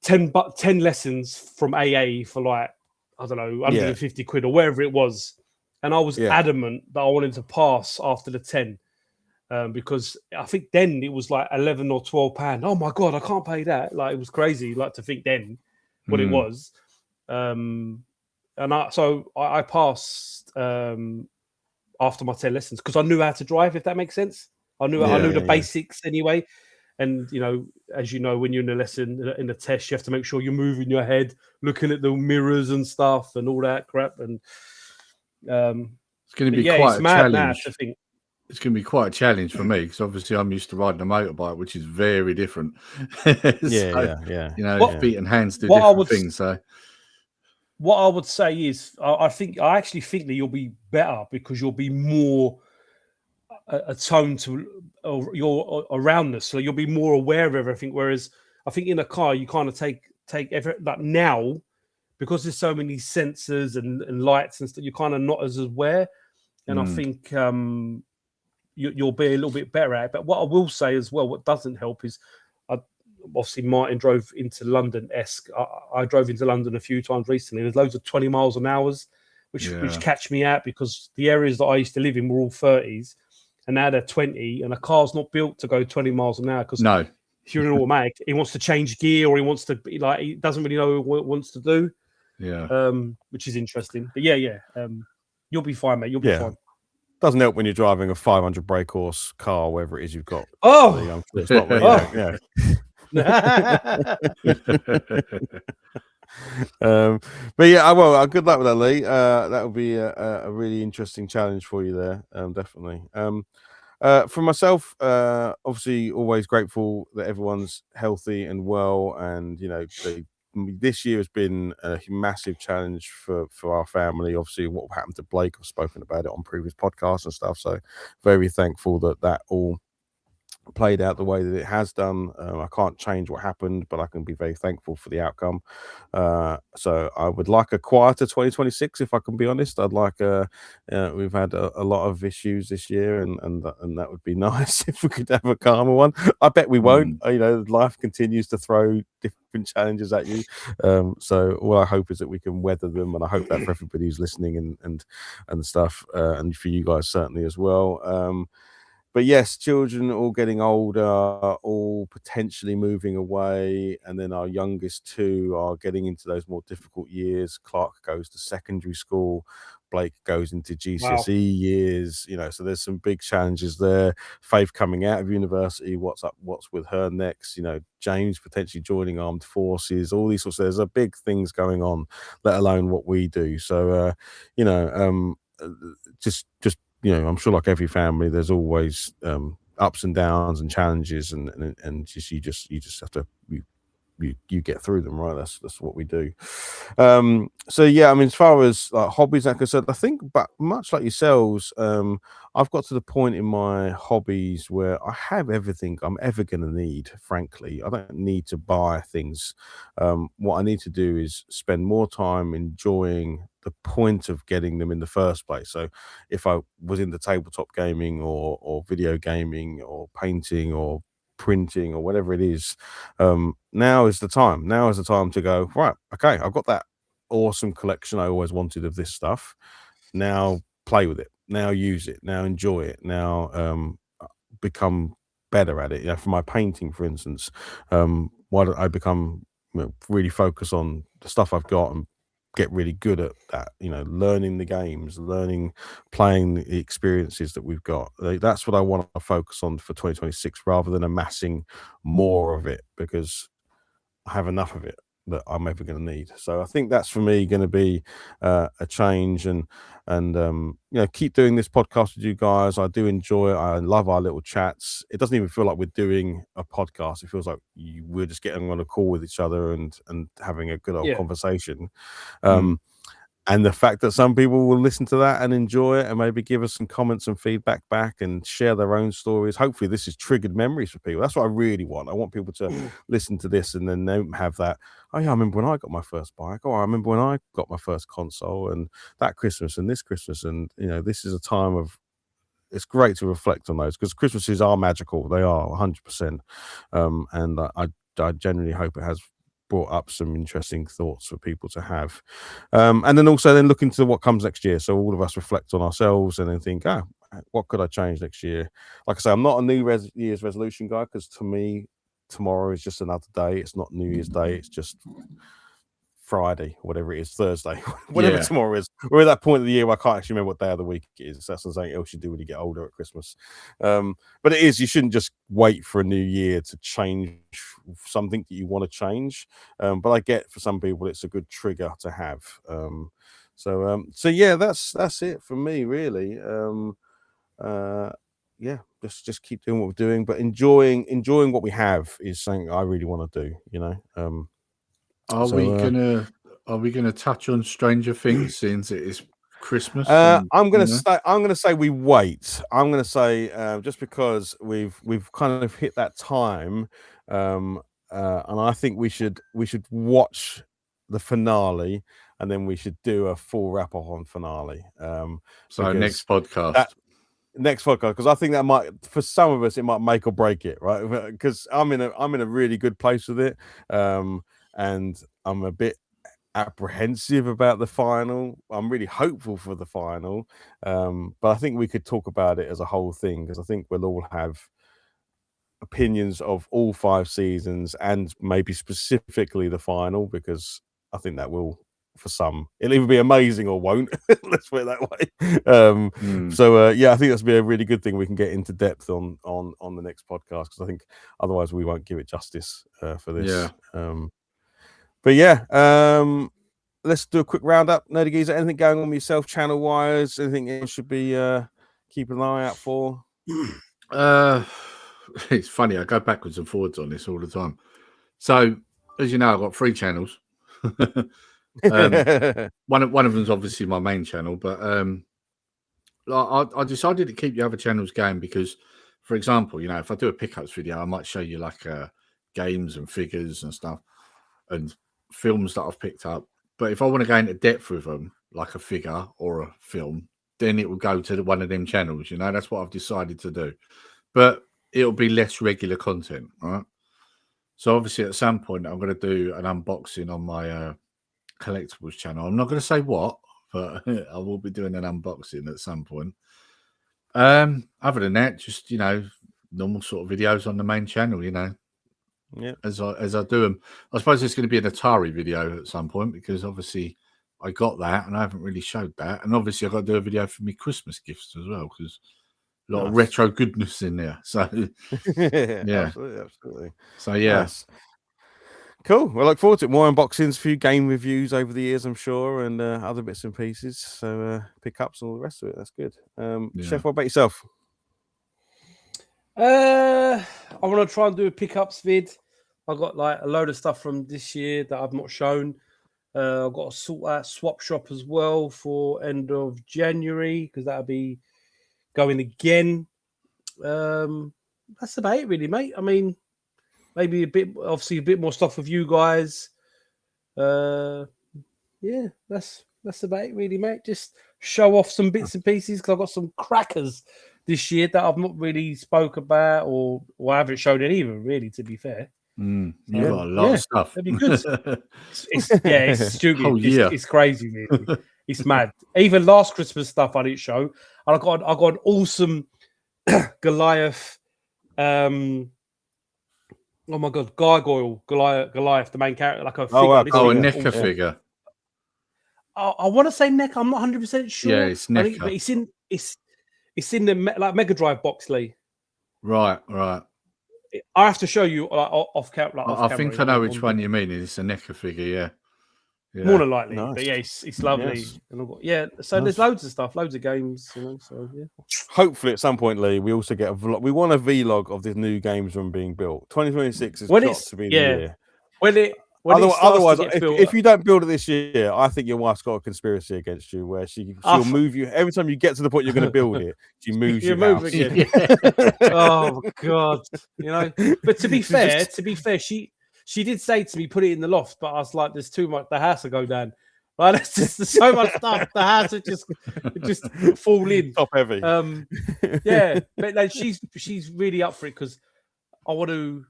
10 lessons from AA for like, I don't know, 150 quid or wherever it was. And I was adamant that I wanted to pass after the 10 because I think then it was like 11 or 12 pounds. Oh my God, I can't pay that. Like, it was crazy, like, to think then what it was. And I passed after my 10 lessons because I knew how to drive, if that makes sense. I knew the basics anyway. And, as you know, when you're in a lesson, in a test, you have to make sure you're moving your head, looking at the mirrors and stuff and all that crap. And it's going to be quite a challenge. To think. It's going to be quite a challenge for me because obviously I'm used to riding a motorbike, which is very different. Feet and hands do different things. So what I would say is I actually think that you'll be better because you'll be more attuned to your aroundness, so you'll be more aware of everything. Whereas I think in a car you kind of take everything like now, because there's so many sensors and lights and stuff, you're kind of not as aware. And I think you'll be a little bit better at it. But what I will say as well, what doesn't help is obviously Martin drove into London-esque. I drove into London a few times recently. There's loads of 20 miles an hour, which catch me out because the areas that I used to live in were all 30s. And now they're 20, and a car's not built to go 20 miles an hour because if you're an automatic, he wants to change gear or he wants to be like, he doesn't really know what he wants to do. Yeah. Which is interesting. But you'll be fine, mate. You'll be fine. Doesn't help when you're driving a 500 brake horse car, whatever it is you've got. Oh, it's not really, but yeah, well, good luck with that, Lee. That will be a really interesting challenge for you there, definitely. For myself, obviously, always grateful that everyone's healthy and well, and this year has been a massive challenge for our family. Obviously, what happened to Blake, I've spoken about it on previous podcasts and stuff. So, very thankful that all played out the way that it has done. I can't change what happened, but I can be very thankful for the outcome. So I would like a quieter 2026, if I can be honest. I'd like we've had a lot of issues this year, and that would be nice if we could have a calmer one. I bet we won't. You know, life continues to throw different challenges at you. So all I hope is that we can weather them, and I hope that for everybody who's listening and stuff, and for you guys certainly as well. But yes, children all getting older, all potentially moving away, and then our youngest two are getting into those more difficult years. Clark goes to secondary school, Blake goes into GCSE years, you know, so there's some big challenges there. Faith coming out of university, what's with her next, you know, James potentially joining armed forces, all these sorts of, there's a big things going on, let alone what we do. So you know, just you know, I'm sure like every family, there's always ups and downs and challenges, and just you just have to you get through them, right? That's what we do. So yeah, I mean, as far as like hobbies are concerned, I think, but much like yourselves, I've got to the point in my hobbies where I have everything I'm ever going to need. Frankly, I don't need to buy things. What I need to do is spend more time enjoying the point of getting them in the first place. So if I was into tabletop gaming or video gaming or painting or printing or whatever it is, now is the time to go, right, okay, I've got that awesome collection I always wanted of this stuff. Now play with it, now use it, now enjoy it, now become better at it. You know, for my painting, for instance, why don't I become, you know, really focus on the stuff I've got and get really good at that, you know, learning the games, playing the experiences that we've got. That's what I want to focus on for 2026, rather than amassing more of it, because I have enough of it that I'm ever going to need. So I think that's for me going to be a change, and you know, keep doing this podcast with you guys. I do enjoy it. I love our little chats. It doesn't even feel like we're doing a podcast. It feels like we're just getting on a call with each other and having a good old conversation. And the fact that some people will listen to that and enjoy it and maybe give us some comments and feedback back and share their own stories. Hopefully this has triggered memories for people. That's what I really want. I want people to listen to this and then they have that, oh yeah, I remember when I got my first bike. Oh, I remember when I got my first console, and that Christmas and this Christmas. And, you know, this is a time of, it's great to reflect on those, because Christmases are magical. They are 100%. And I genuinely hope it has brought up some interesting thoughts for people to have, and then also then look into what comes next year. So all of us reflect on ourselves and then think, what could I change next year? Like I say, I'm not a New Year's resolution guy, because to me, tomorrow is just another day. It's not New Year's Day. It's just Friday, whatever it is, Thursday, whatever tomorrow is. We're at that point of the year where I can't actually remember what day of the week it is. That's something else you do when you get older at Christmas. But it is, you shouldn't just wait for a new year to change something that you want to change. But I get, for some people, it's a good trigger to have. So yeah, that's it for me, really. Yeah, just keep doing what we're doing, but enjoying what we have is something I really want to do, you know. Are we gonna touch on Stranger Things since it is Christmas? I'm gonna say we wait. I'm gonna say just because we've kind of hit that time, and I think we should watch the finale, and then we should do a full wrap up on finale. So next podcast. Because I think that might, for some of us, it might make or break it, right? Because I'm in a really good place with it, and I'm a bit apprehensive about the final. I'm really hopeful for the final, but I think we could talk about it as a whole thing, because I think we'll all have opinions of all 5 seasons, and maybe specifically the final, because I think that will, for some, it'll either be amazing or won't. Let's put it that way. So yeah, I think that's be a really good thing. We can get into depth on the next podcast, because I think otherwise we won't give it justice for this. But yeah, let's do a quick roundup. NerdyGeezer, anything going on with yourself channel wise? Anything you should be keeping an eye out for? It's funny, I go backwards and forwards on this all the time. So, as you know, I've got 3 channels. One of them is obviously my main channel, but I decided to keep the other channels going because for example, you know, if I do a pickups video, I might show you like games and figures and stuff and films that I've picked up. But if I want to go into depth with them, like a figure or a film, then it will go to one of them channels. You know, that's what I've decided to do. But it'll be less regular content, right? So obviously, at some point, I'm going to do an unboxing on my collectibles channel. I'm not going to say what, but I will be doing an unboxing at some point. Other than that, just, you know, normal sort of videos on the main channel, you know. Yeah. As I do them. I suppose there's going to be an Atari video at some point because obviously I got that and I haven't really showed that. And obviously I've got to do a video for me Christmas gifts as well because a lot of retro goodness in there. So yeah, absolutely. So yeah. Nice. Cool. Well, I look forward to it. More unboxings, few game reviews over the years, I'm sure, and other bits and pieces. So pickups and all the rest of it. That's good. Chef, what about yourself? I want to try and do a pickups vid. I've got like a load of stuff from this year that I've not shown. I've got to sort out swap shop as well for end of January because that'll be going again. That's about it, really, mate. I mean, maybe a bit more stuff with you guys. Yeah, that's about it, really, mate. Just show off some bits and pieces because I've got some crackers this year that I've not really spoke about or I haven't shown it either, really, to be fair. You've got a lot of stuff. That'd be good. It's stupid. Oh, yeah. It's crazy, really. It's mad. Even last Christmas stuff I didn't show. And I got an awesome Goliath. Oh my god, Gargoyle Goliath, the main character, like a figure. A NECA figure. I want to say NECA. I'm not 100% sure. Yeah, it's NECA. But it's in the like Mega Drive box, Lee. Right. I have to show you off camera. I think I know which one you mean. It's a NECA figure, yeah. More than likely. Nice. But yeah, it's lovely. Yes. Yeah, so there's loads of stuff, loads of games, you know. So yeah. Hopefully, at some point, Lee, we also get a vlog. We want a vlog of this new games room being built. 2026 has got to be the year. Otherwise, if you don't build it this year, I think your wife's got a conspiracy against you, where she'll move you every time you get to the point you're going to build it. She moves you house. Again. Oh god, you know. But to be fair, she did say to me, put it in the loft, but I was like, there's too much. The house will go down. Right, there's so much stuff. The house would just fall in. Top heavy. Yeah, but like, she's really up for it because I want to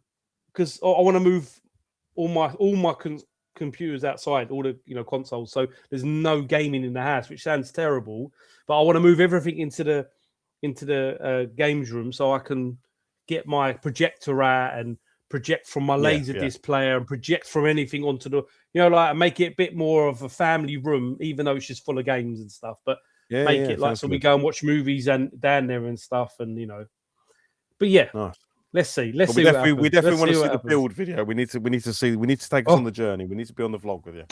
move all my computers outside, all the consoles. So there's no gaming in the house, which sounds terrible. But I want to move everything into the games room so I can get my projector out and project from my Laserdisc player and project from anything onto the like make it a bit more of a family room, even though it's just full of games and stuff. But make it like so we go and watch movies and down there and stuff, and But yeah. Nice. Let's see. We definitely want to see the build video. We need to take us on the journey. We need to be on the vlog with you.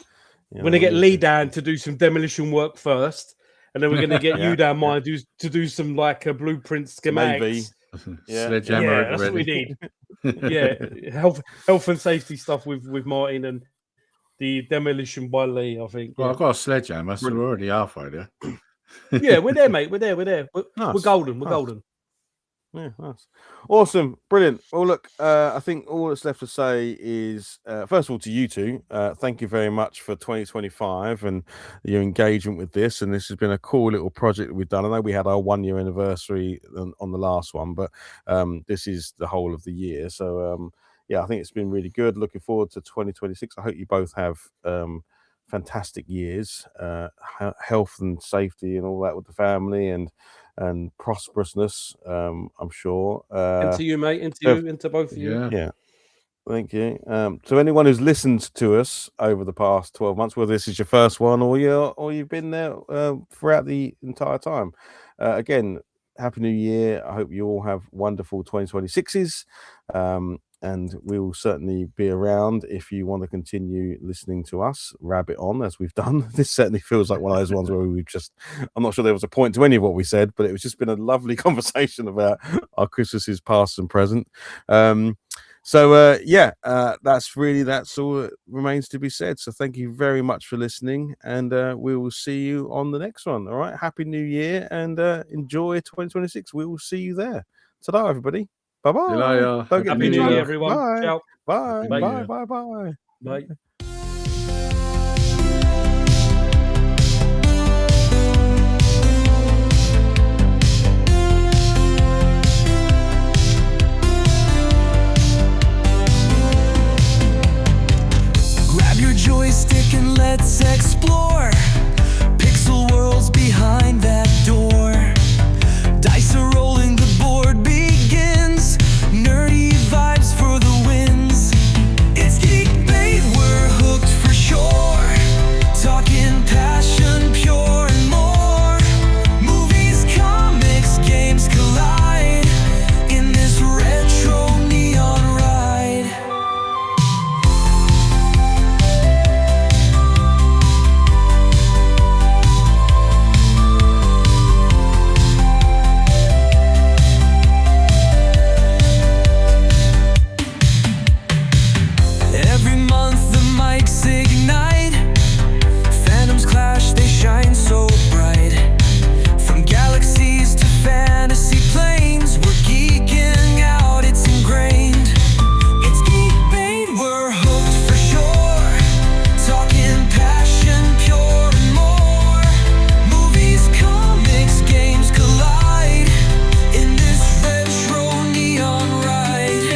We're gonna get Lee down to do some demolition work first, and then we're gonna get you down mine to do some like a blueprint schematics. Sledgehammer. That's what we need. Health and safety stuff with Martin and the demolition by Lee. I think. Well, I've got a sledgehammer, so we're already halfway there. Yeah, we're there, mate. We're there. We're golden. We're golden. Yeah, nice. Awesome. Brilliant. Well, look, I think all that's left to say is, first of all, to you two, thank you very much for 2025 and your engagement with this. And this has been a cool little project that we've done. I know we had our 1 year anniversary on the last one, but this is the whole of the year. So, I think it's been really good. Looking forward to 2026. I hope you both have fantastic years, health and safety and all that with the family and prosperousness, I'm sure. Into you, mate. Into both of you. Yeah. Thank you. To anyone who's listened to us over the past 12 months, whether this is your first one or you've been there throughout the entire time, again, Happy New Year. I hope you all have wonderful 2026s. And we will certainly be around if you want to continue listening to us rabbit on as we've done. This certainly feels like one of those ones where I'm not sure there was a point to any of what we said, but it was just been a lovely conversation about our Christmases past and present. That's all that remains to be said. So thank you very much for listening, and we will see you on the next one. All right. Happy New Year and enjoy 2026. We will see you there. Ta-da, everybody. Bye-bye. See you later. Don't get Happy too New drunk. Year, everyone. Bye. Ciao. Bye. Bye. Bye. Bye. Bye. Bye. Grab your joystick and let's explore pixel worlds behind that door. Dice are rolling, the board begins. Nerdy vibes for the wins. It's Geek bait, we're hooked for sure. Talking passion, pure and more. Movies, comics, games collide in this retro neon ride. Every month the mics ignite. Phantoms clash, they shine so bright. From galaxies to fantasy planes, we're geeking out, it's ingrained. It's Geek bait, we're hooked for sure. Talking passion, pure and more. Movies, comics, games collide in this retro neon ride.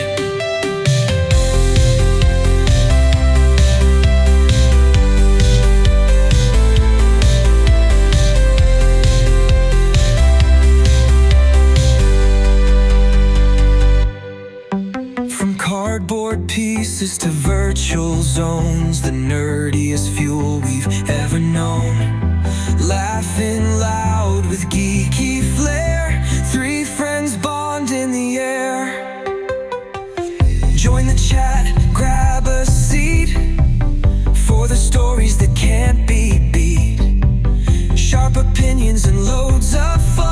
From cardboard pieces to virtual zones, the nerdiest fuel we've ever known. Laughing loud with geeky flair, three friends bond in the air. Join the chat, grab a seat for the stories that can't be beat. Sharp opinions and loads of fun.